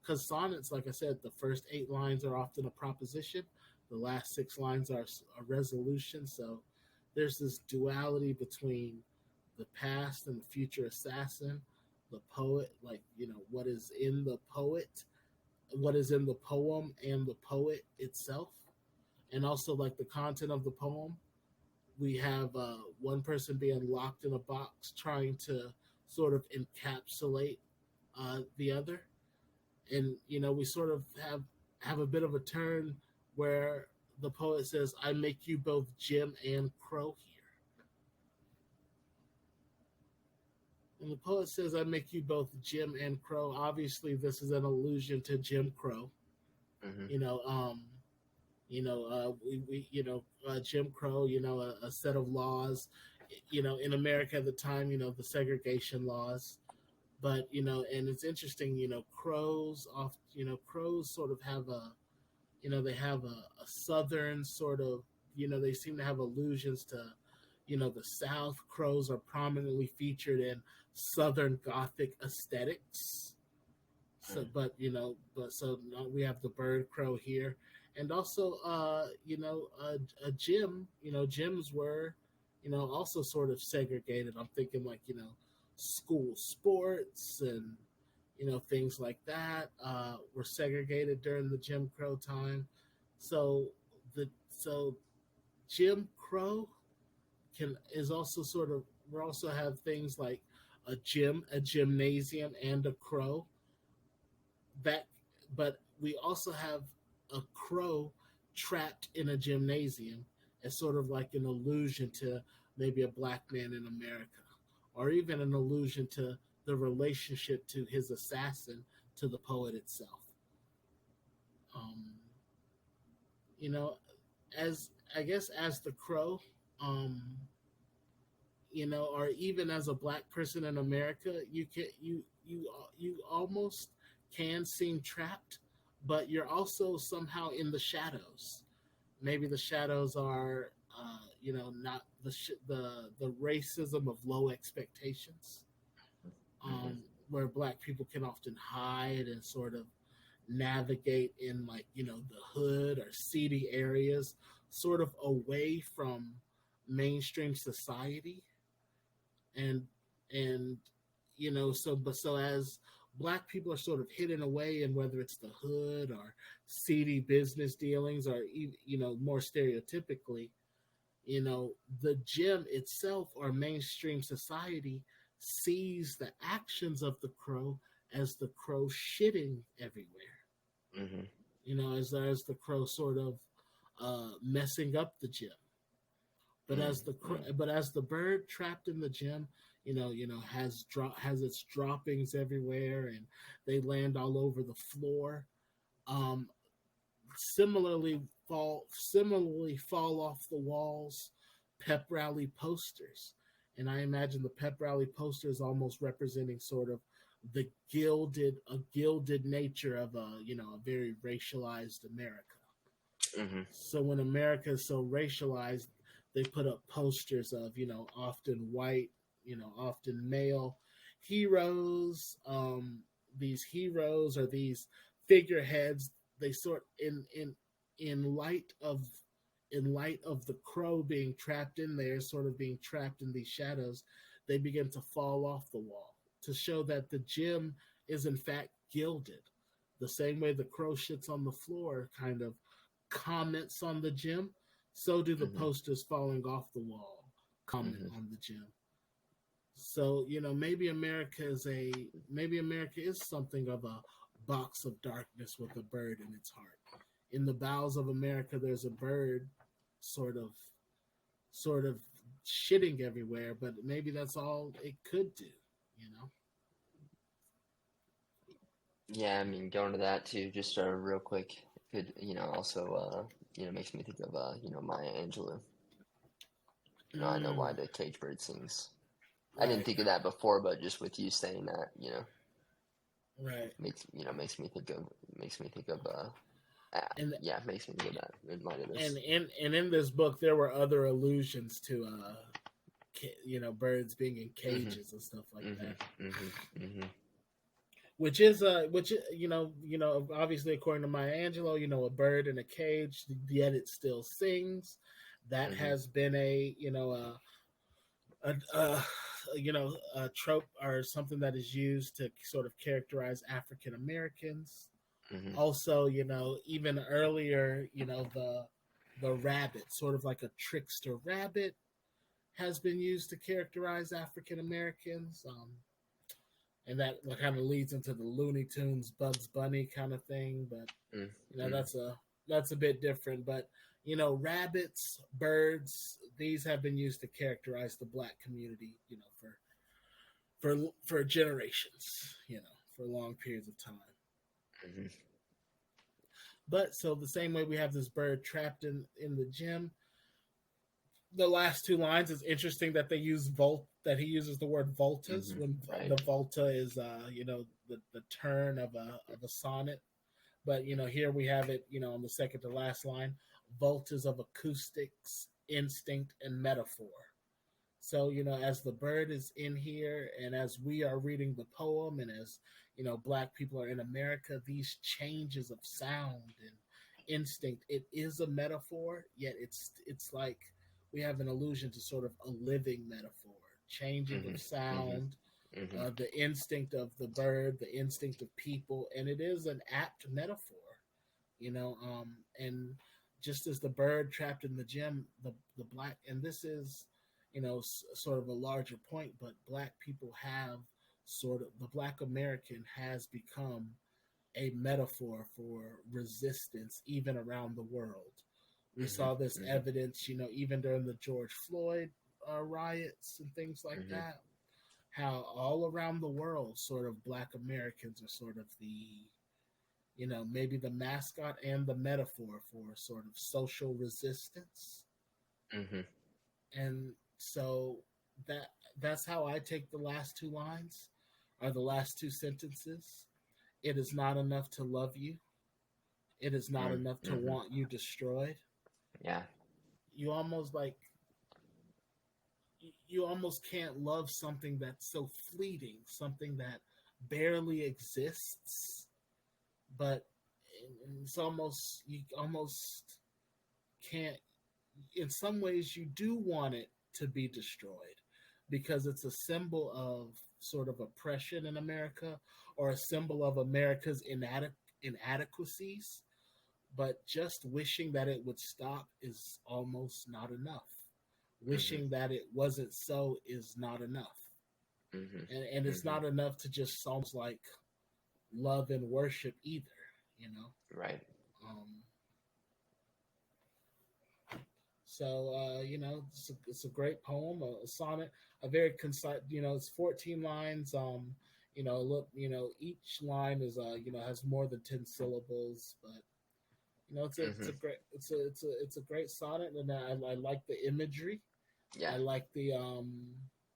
Because sonnets, like I said, the first 8 lines are often a proposition, the last 6 lines are a resolution. So there's this duality between the past and the future assassin, the poet, like, what is in the poet, what is in the poem, and the poet itself, and also like the content of the poem. We have one person being locked in a box trying to sort of encapsulate the other, and we sort of have a bit of a turn where the poet says, "I make you both Jim and Crow here," and the poet says, "I make you both Jim and Crow." Obviously, this is an allusion to Jim Crow. Mm-hmm. You know, Jim Crow, a set of laws, in America at the time, the segregation laws. But, and it's interesting, crows sort of have they have a southern sort of, they seem to have allusions to, the South. Crows are prominently featured in Southern Gothic aesthetics. So, but we have the bird crow here, and also, a gym. Gyms were, also sort of segregated. I'm thinking like, school sports and things like that were segregated during the Jim Crow time. So so Jim Crow can is also sort of we also have things like a gym, a gymnasium, and a crow that, but we also have a crow trapped in a gymnasium as sort of like an allusion to maybe a black man in America, or even an allusion to the relationship to his assassin, to the poet itself. Um, you know, as I guess as the crow, um, or even as a black person in America, you almost can seem trapped, but you're also somehow in the shadows. Maybe the shadows are, not the racism of low expectations, Mm-hmm. where black people can often hide and sort of navigate in, like, the hood or seedy areas, sort of away from mainstream society. And and so as black people are sort of hidden away in, whether it's the hood or seedy business dealings, or more stereotypically, the gym itself, or mainstream society, sees the actions of the crow as the crow shitting everywhere, Mm-hmm. as the crow sort of messing up the gym. But as the bird trapped in the gym, has its droppings everywhere, and they land all over the floor. Um, similarly fall off the walls pep rally posters, and I imagine the pep rally posters almost representing sort of the gilded nature of a very racialized America. Mm-hmm. So when America is so racialized, they put up posters of, often white, often male heroes. These heroes, or these figureheads, they sort in light of the crow being trapped in there, sort of being trapped in these shadows, they begin to fall off the wall to show that the gym is in fact gilded. The same way the crow shits on the floor kind of comments on the gym, so do the Mm-hmm. posters falling off the wall comment Mm-hmm. on the gym. So, maybe America is something of a box of darkness with a bird in its heart. In the bowels of America, there's a bird, sort of, sort of shitting everywhere, but maybe that's all it could do. You know. Yeah, I mean, going to that too, just real quick, could also makes me think of Maya Angelou. I know why Mm, the cage bird sings. I didn't right. think of that before, but just with you saying that, Right. makes me think of And Yeah, it makes me get that in mind of and this. in this book there were other allusions to birds being in Mhm. cages and stuff like Mhm. that, Mhm. Mhm. which obviously according to Maya Angelou, a bird in a cage yet it still sings. That Mhm. has been a trope or something that is used to sort of characterize African Americans. Mhm. Also, even earlier, the rabbit, sort of like a trickster rabbit, has been used to characterize African Americans. And that kind of leads into the Looney Tunes Bugs Bunny kind of thing, but Mm. you know Mm. that's a bit different. But rabbits, birds, these have been used to characterize the black community, for generations, for long periods of time. Mhm. But so the same way we have this bird trapped in the gym, the last two lines is interesting that they use that he uses the word voltas Mhm. when Right. the volta is the turn of a sonnet. But here we have it, on the second to last line, voltas of acoustics, instinct, and metaphor. So, as the bird is in here and as we are reading the poem and as, black people are in America, these changes of sound and instinct, it is a metaphor, yet it's like we have an allusion to sort of a living metaphor, changing of Mhm. Mhm. sound, Mhm. the instinct of the bird, the instinct of people, and it is an apt metaphor, and just as the bird trapped in the gym, the black, and this is, sort of a larger point, but black people have sort of the black American has become a metaphor for resistance even around the world. We Mhm. saw this Mhm. evidence, even during the George Floyd riots and things like Mhm. that. How all around the world, sort of black Americans are sort of maybe the mascot and the metaphor for sort of social resistance. Mhm. And so that's how I take the last two lines, or the last two sentences. It is not enough to love you. It is not Mm. enough to Mhm. want you destroyed. Yeah. You almost like you almost can't love something that's so fleeting, something that barely exists, but it's almost you almost can't. In some ways, you do want it to be destroyed because it's a symbol of sort of oppression in America, or a symbol of America's inadequacies. But just wishing that it would stop is almost not enough. Mhm. Wishing that it wasn't so is not enough. Mhm. And it's Mhm. not enough to just almost like love and worship either, you know? Right. Um, it's a great poem, a sonnet, a very concise. It's 14 lines. Look, each line is has more than 10 syllables, but it's Mhm. a great it's a great sonnet, and I like the imagery. Yeah. I like the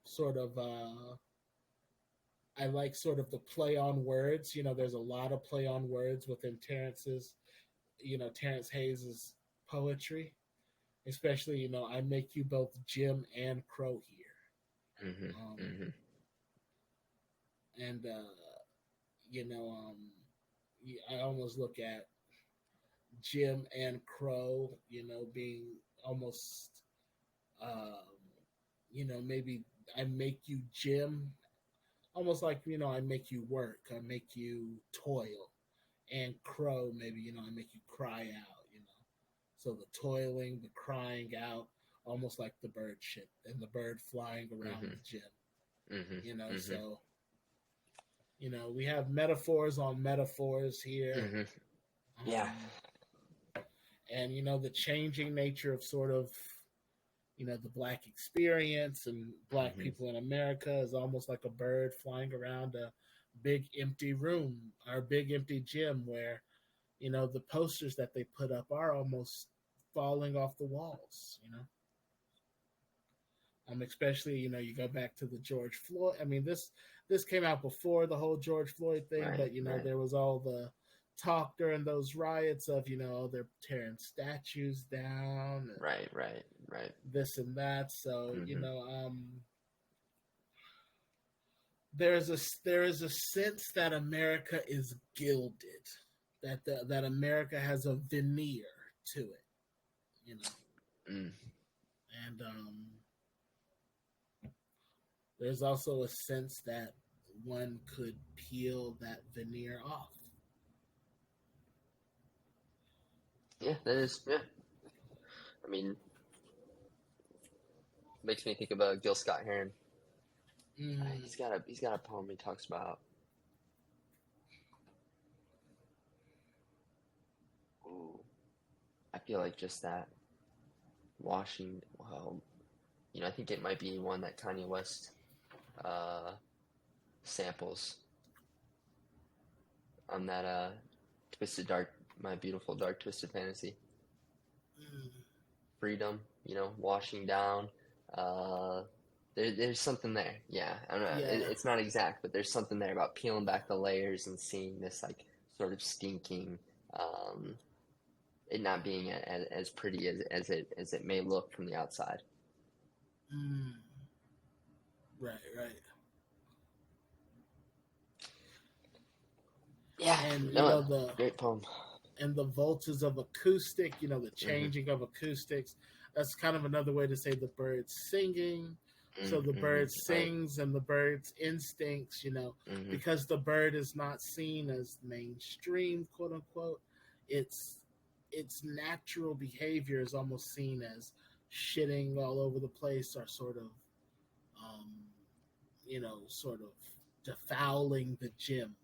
sort of I like sort of the play on words. There's a lot of play on words within Terrance Hayes's poetry, especially I make you both Jim and Crow here. Mhm. um Mhm. and you know I almost look at Jim and Crow being almost um maybe I make you Jim, almost like I make you work, I make you toil, and Crow, maybe I make you cry out, so the toiling, the crying out, almost like the bird ship and the bird flying around Mhm. with Jim. Mhm. Mhm. So we have metaphors on metaphors here. Mhm. Yeah. um and the changing nature of sort of the black experience and black Mhm. people in America is almost like a bird flying around a big empty room or big empty gym where the posters that they put up are almost falling off the walls. Especially you go back to the George Floyd. I mean, this came out before the whole George Floyd thing, Right. but Right. there was all the talk during those riots of, they're tearing statues down and Right, right, right. this and that. So, Mm-hmm. there is a sense that America is gilded, that America has a veneer to it, you know, Mm. and there's also a sense that one could peel that veneer off. Yeah, that is. Yeah, I mean, makes me think about Gil Scott Heron. Mm, He's got a poem he talks about. Ooh, I feel like just that washing. Well, I think it might be one that Kanye West uh, samples on that Twisted Dark, My Beautiful Dark Twisted Fantasy. mm, Freedom, washing down. Uh, there's something there. Yeah, I don't know. yeah. It's not exact, but there's something there about peeling back the layers and seeing this like sort of stinking, um, it not being as pretty as it may look from the outside. Mm, right, right. Yeah, And no, great poem. the voltage of acoustic, the Hmm. changing of acoustics. That's kind of another way to say the bird's singing. So the Mm-hmm. bird Right. sings and the bird's instincts, Hmm. because the bird is not seen as mainstream, quote unquote, its its natural behavior is almost seen as shitting all over the place or um, sort of defouling the gym.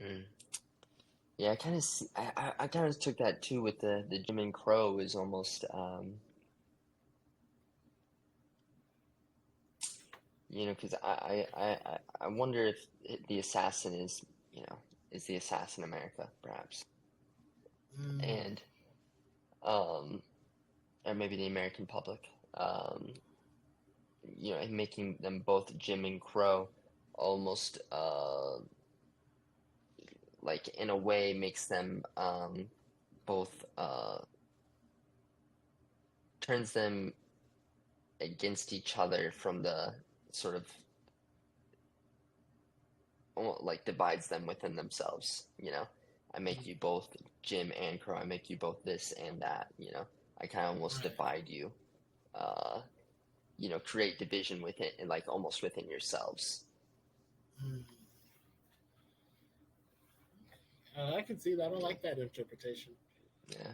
Mm. Yeah, I kind of see, I kind of took that too with the Jim and Crow is almost because I wonder if the assassin is the assassin America, perhaps, Mm, and um, or maybe the American public, and making them both Jim and Crow, almost like in a way makes them both turns them against each other from the sort of almost like divides them within themselves. I make you both Jim and Crow. I make you both this and that. I kind of almost right. divide you, uh, create division within, and like almost within yourselves. Mm. I can see that. I don't like that interpretation. Yeah.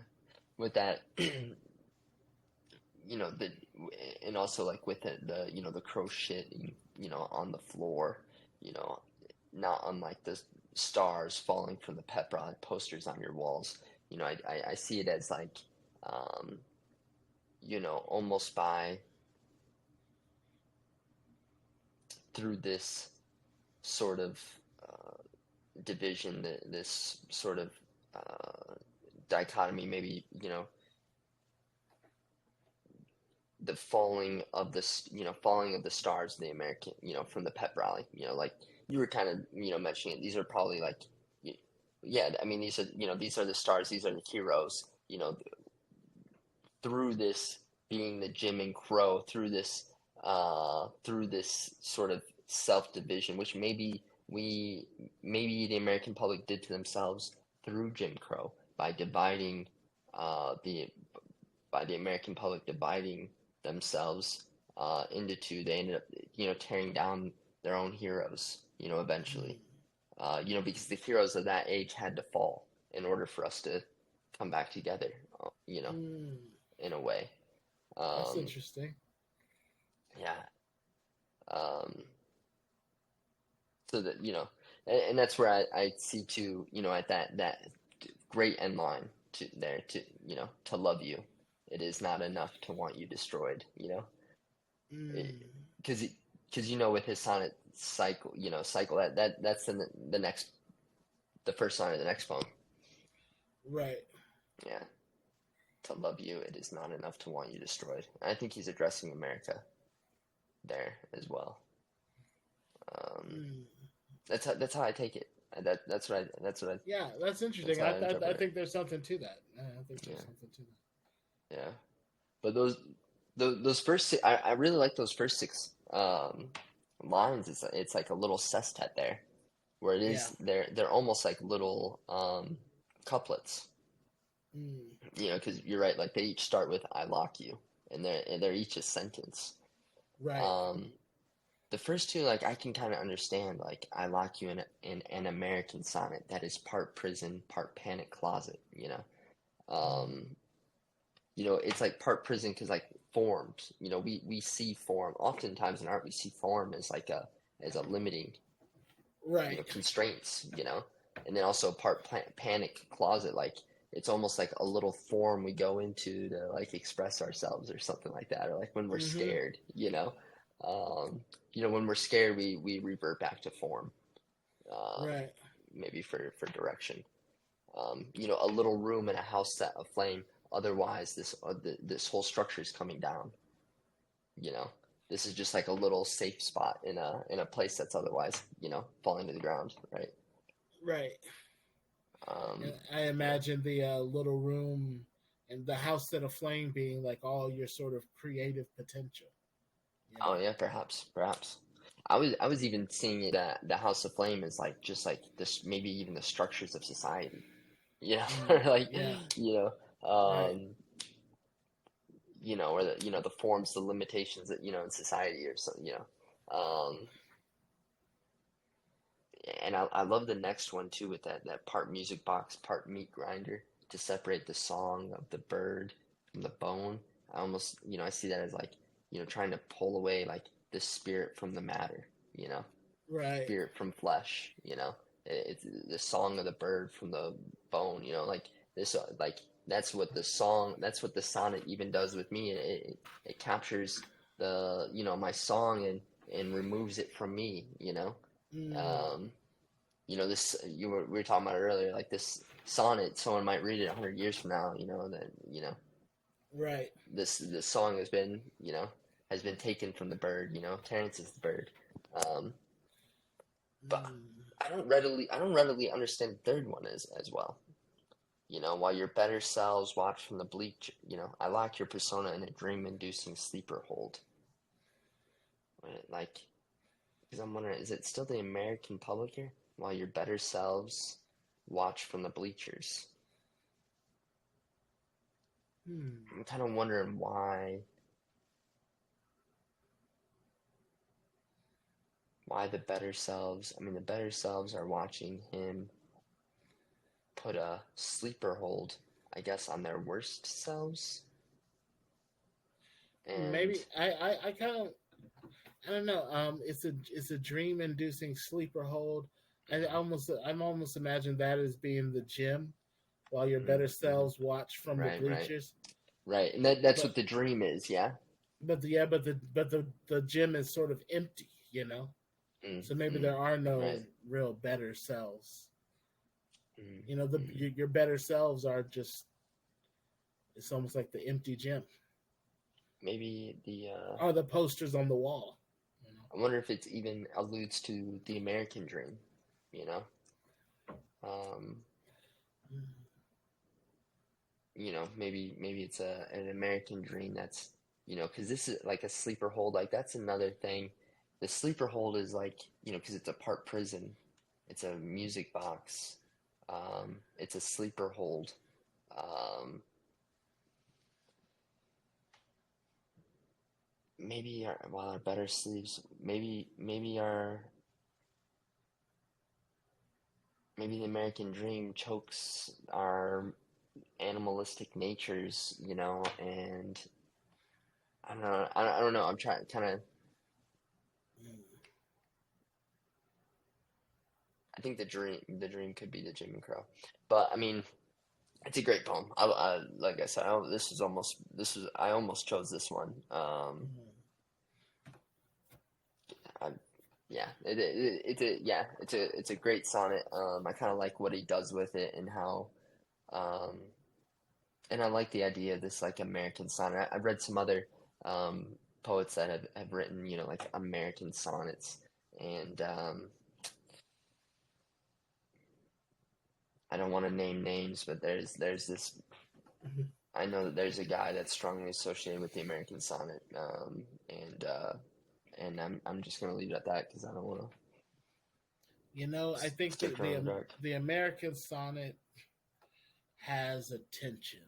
With that, the and also like with the crow shitting, on the floor, you know, not unlike the stars falling from the pep rod posters on your walls. I see it as like, um, almost by through this sort of uh, division, this sort of uh, dichotomy, maybe, the falling of the stars of the American, from the pep rally, like you were kind of, mentioning it. These are probably like, yeah, I mean, these are the stars, these are the heroes, through this being the Jim and Crow, through this sort of self division, which maybe the American public did to themselves through Jim Crow by dividing the by the American public dividing themselves into two. They ended up tearing down their own heroes eventually, Mm. because the heroes of that age had to fall in order for us to come back together, uh, you know Mm. in a way. That's Um, interesting. yeah. Um, so that and that's where I see too, at that great end line to there to love you. It is not enough to want you destroyed. Mm. Because with his sonnet cycle that's the next the first line of the next poem. Right. Yeah. To love you, it is not enough to want you destroyed. I think he's addressing America there as well. Um, Mm. that's how I take it. That's what I Yeah, that's that's interesting. how I I interpret it. think there's something to that. I think there's Yeah, something to that. yeah. But those first six, I really like those first six lines. It's like a little sestet there, where it Yeah. is they're almost like little couplets. Mm, Because you're right. Like they each start with "I lock you," and they're each a sentence. right. Um, the first two, like I can kind of understand. Like "I lock you in an American sonnet that is part prison, part panic closet." Mm, Um, it's like part prison because like forms. We see form oftentimes in art. We see form as like a limiting, right. constraints. And then also part panic closet, like it's almost like a little form we go into to like express ourselves or something like that, or like when we're Mm-hmm. scared. Um, when we're scared, we revert back to form, um, Right. maybe for direction. A little room in a house set aflame. Otherwise, this whole structure is coming down. You know, this is just like a little safe spot in a place that's otherwise, falling to the ground, right? Right. Um, And I yeah. imagine the little room and the house set aflame being like all your sort of creative potential. You Oh know. yeah, perhaps. I was even seeing it that the House of Flame is like just like this, maybe even the structures of society. Mm, Or like yeah. Right. um, or the forms, the limitations that in society or so. And I love the next one too with that part music box, part meat grinder to separate the song of the bird from the bone. I almost, I see that as like, trying to pull away like the spirit from the matter, you know, Right. spirit from flesh, It's the song of the bird from the bone, like this, like that's what the sonnet even does with me. It captures my song and removes it from me. Mm, Um, this we were talking about it earlier, like this sonnet, someone might read it 100 years from now, that right. this song has been taken from the bird. Terrance is the bird. Um, but Mm, I don't readily understand the third one as well. While your better selves watch from the bleach, I lock your persona in a dream-inducing sleeper hold. Right? Like, because I'm wondering, is it still the American public here? While your better selves watch from the bleachers. hmm. I'm kind of wondering why the better selves. I mean, the better selves are watching him put a sleeper hold, I guess, on their worst selves. And Maybe I kind of I don't know. It's a dream inducing sleeper hold. I'm almost imagine that as being the gym while your mm, better mm, selves watch from the right, right, bleachers. right, and that's But what the dream is, yeah. the gym is sort of empty. You know. Mm, So maybe mm, there are no right. real better selves. Mm, You know, mm. your better selves are just it's almost like the empty gym Maybe or the posters on the wall. You know. I wonder if it even alludes to the American dream, you know. Um, maybe it's an American dream that's, because this is like a sleeper hold. Like that's another thing. The sleeper hold is like, because it's a part prison, it's a music box, it's a sleeper hold. Um, while our better sleeps, maybe the American dream chokes our animalistic natures, and I don't know. I don't know. I'm trying kind of. I think the dream could be the Jim Crow, but I mean, it's a great poem. Like I said, I almost chose this one. I, yeah, it's a great sonnet. I kind of like what he does with it and how, um, and I like the idea of this like American sonnet. I've read some other um, poets that have written, like American sonnets, and I don't want to name names, but there's this. I know that there's a guy that's strongly associated with the American Sonnet, and I'm just gonna leave it at that because I don't want to I think stick that around the dark. the American sonnet has a tension.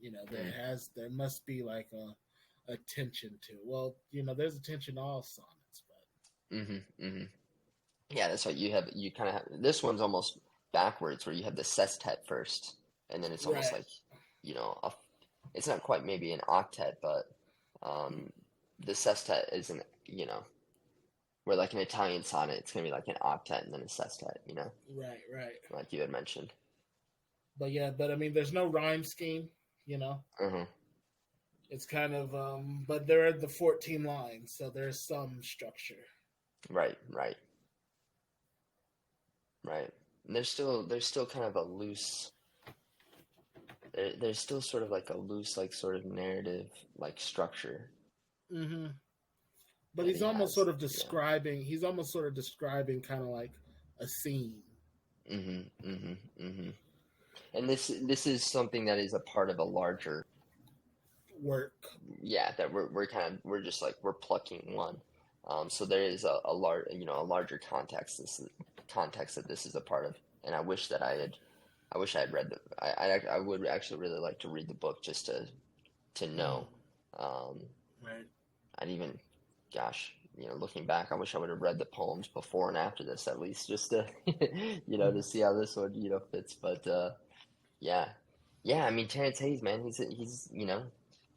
Mm. There must be like a tension to it. Well, there's a tension to all sonnets, but Mm-hmm. Mm-hmm. Yeah, that's what you have. You kind of have this one's almost backwards, where you have the sestet first, and then it's almost right. like, you know, a, it's not quite maybe an octet, but um, the sestet isn't, where like an Italian sonnet, it's gonna be like an octet and then a sestet, Right, right. like you had mentioned. But yeah, but I mean, there's no rhyme scheme. You know, Uh-huh. it's kind of but there are the 14 lines, so there's some structure. Right, right, right. And there's still kind of a loose there's still sort of like a loose like sort of narrative like structure Hmm. But that he's he almost has. sort of Yeah. describing. He's almost sort of describing kind of like a scene Mm-hmm. Mm-hmm. Mm-hmm. And this is something that is a part of a larger, work. yeah, that we're just like we're plucking one. So there is a large, a larger context. This is context that this is a part of, and I wish I had read the, I would actually really like to read the book just to Mm, know. Um, right. I'd even, gosh, looking back, I wish I would have read the poems before and after this at least, just to, Mm, to see how this one, fits. But yeah, yeah. I mean, Terrance Hayes, man, he's.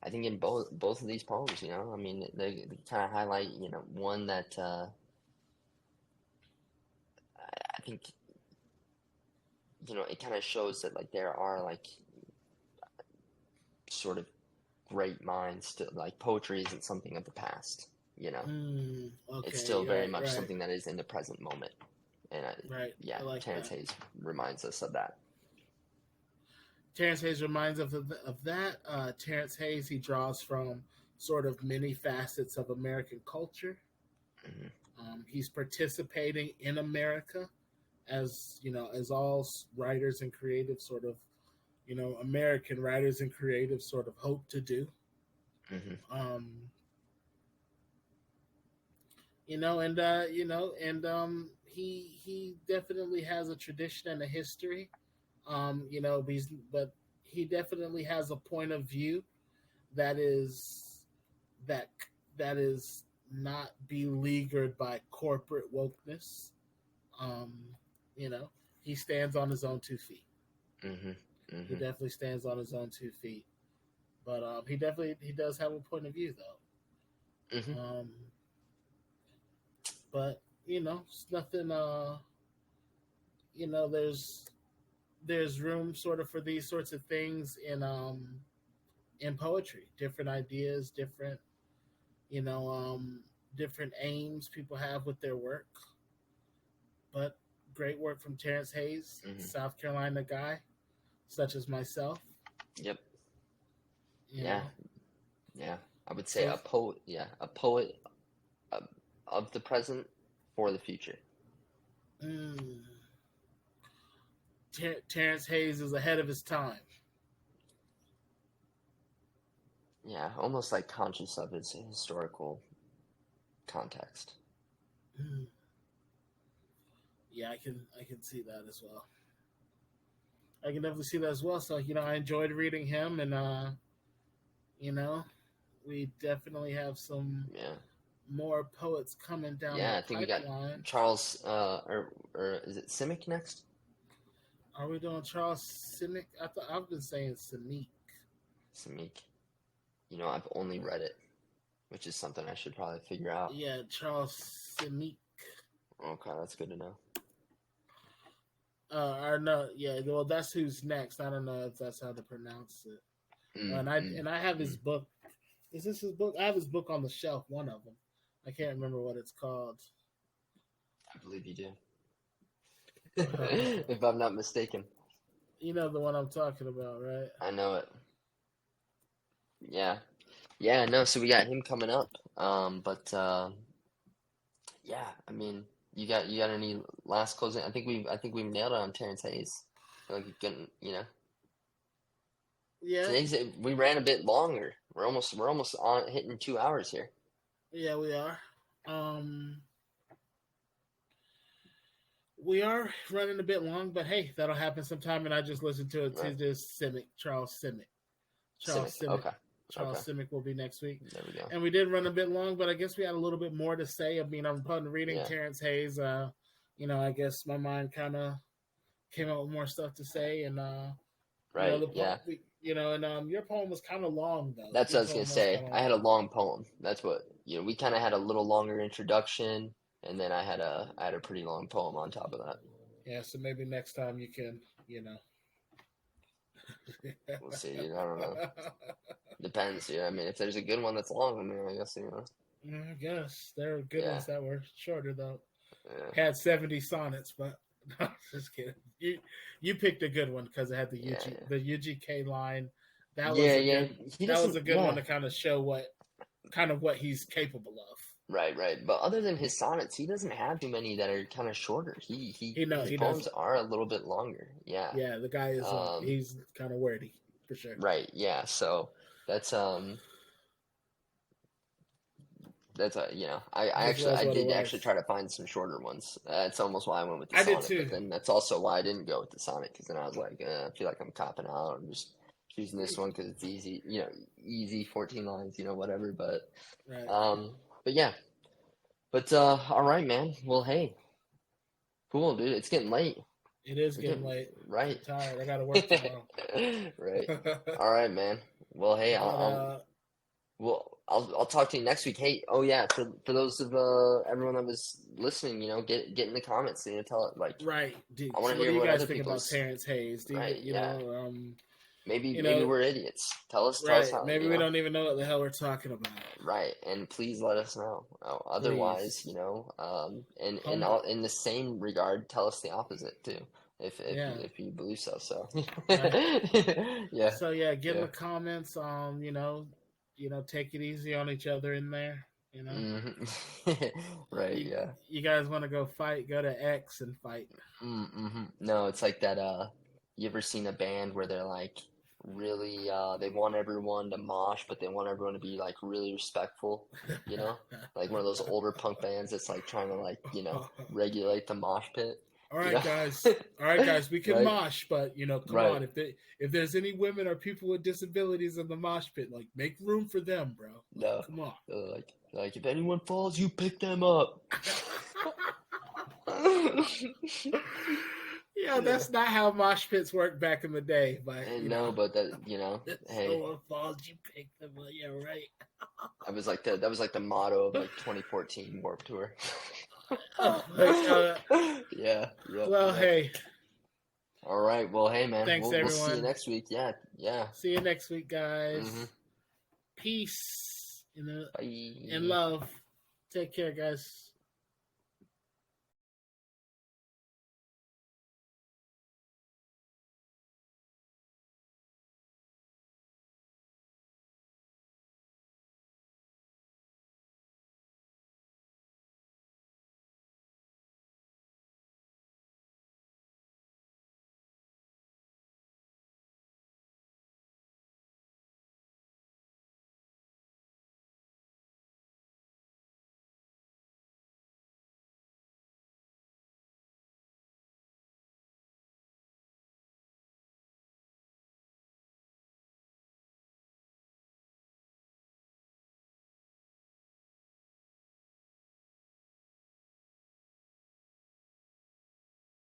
I think in both of these poems, I mean, they kind of highlight, one that I think, it kind of shows that like there are like sort of great minds still. Like poetry isn't something of the past, you know. It's still okay. very Right. much Right. something that is in the present moment. And Right. yeah, I like Terrence that. Hayes reminds us of that. Terrence Hayes reminds of that. Terrence Hayes, he draws from sort of many facets of American culture. Hmm. He's participating in America, as as all writers and creatives sort of, American writers and creatives sort of hope to do. Hmm. Um, he definitely has a tradition and a history. But he definitely has a point of view that that that is not beleaguered by corporate wokeness. Um, you know, he stands on his own 2 feet. Hmm. He Hmm. definitely stands on his own 2 feet. But he does have a point of view Hmm. though. But it's nothing. There's room sort of for these sorts of things in poetry. Different ideas, you know um, different aims people have with their work. But great work from Terrence Hayes, Hmm. South Carolina guy, such as myself. Yep. You Yeah. know, Yeah. I would say so a poet. Yeah, a poet of, of the present for the future. mm, Terrence Hayes is ahead of his time. Yeah, almost like conscious of its historical context. Mm, yeah, I can see that as well. I can definitely see that as well. So I enjoyed reading him, and you know, we definitely have some Yeah. more poets coming down the Yeah, I think we got pipeline. Charles, or is it Simic next? Are we doing Charles Simic? I've been saying Simic. Simic. I've only read it, which is something I should probably figure out. Yeah, Charles Simic. Okay, that's good to know. Or no, yeah. Well, that's who's next. I don't know if that's how to pronounce it. Mm, mm, And I have his mm. book. Is this his book? I have his book on the shelf. One of them. I can't remember what it's called. I believe you do. If I'm not mistaken. You know the one I'm talking about, right? I know it. Yeah. Yeah, no, so we got him coming up. But yeah, I mean, you got any last closing? I think we've nailed it on Terrence Hayes. Like, Yeah, we ran a bit longer. We're almost on hitting 2 hours here. yeah, we are. Um, we are running a bit long, but hey, that'll happen sometime. And I just listened to it to Right. this Charles Simic. Simic. Okay. Okay. Charles Simic will be next week. There we go. And we did run a bit long, but I guess we had a little bit more to say. I mean, I'm reading Yeah. Terrance Hayes. I guess my mind kind of came up with more stuff to say, and Right. Yeah. your poem was kind of long though. That's Your what I was poem gonna was say. kind of I had long. a long poem. That's what we kind of had a little longer introduction, and then I had a pretty long poem on top of that. Yeah, so maybe next time you can, We'll see. I don't know. Depends. I mean, if there's a good one that's long, I mean, I guess I guess there are good Yeah. ones that were shorter though. Yeah. Had 70 sonnets, but no, just kidding. You picked a good one because it had the the UGK line. That was a good one to kind of show what he's capable of. Right. But other than his sonnets, he doesn't have too many that are kind of shorter. His poems are a little bit longer. Yeah. Yeah, the guy is he's kind of wordy for sure. Right. Yeah. So that's I did actually try to find some shorter ones. That's almost why I went with the sonnet. But then that's also why I didn't go with the sonnet, because then I was like, I feel like I'm copping out. I'm just choosing this one because it's easy, easy 14 lines, whatever. But but yeah. But all right, man. Well, hey, cool, dude. It's getting late. It is getting late. Right. I'm tired. I gotta work tomorrow. Right. All right, man. Well, hey, I'll talk to you next week. Hey, oh yeah, for those of everyone that was listening, get in the comments. Tell it like right. Dude, I want to hear what you guys other think people about Terrance Hayes. Right. Maybe maybe we're idiots. Tell us how. Maybe we don't even know what the hell we're talking about. Right, and please let us know. Otherwise, please. In the same regard, tell us the opposite too. If you believe so. Right. Yeah. So get in the comments. Take it easy on each other in there. Mm-hmm. Right. You guys want to go fight? Go to X and fight. Mm-hmm. No, it's like that. You ever seen a band where they're like really? They want everyone to mosh, but they want everyone to be like really respectful. Like one of those older punk bands that's like trying to regulate the mosh pit. All right, guys. We can mosh, but come on. If there's any women or people with disabilities in the mosh pit, like make room for them, bro. No, come on. Like if anyone falls, you pick them up. That's not how mosh pits worked back in the day. But but that hey, someone falls, you pick them up. Yeah, right. That was like the motto of 2014 Warped Tour. Yeah. Well, hey. All right. Well, hey, man. Thanks, everyone. We'll see you next week. Yeah. See you next week, guys. Mm-hmm. Peace Bye. and love. Take care, guys.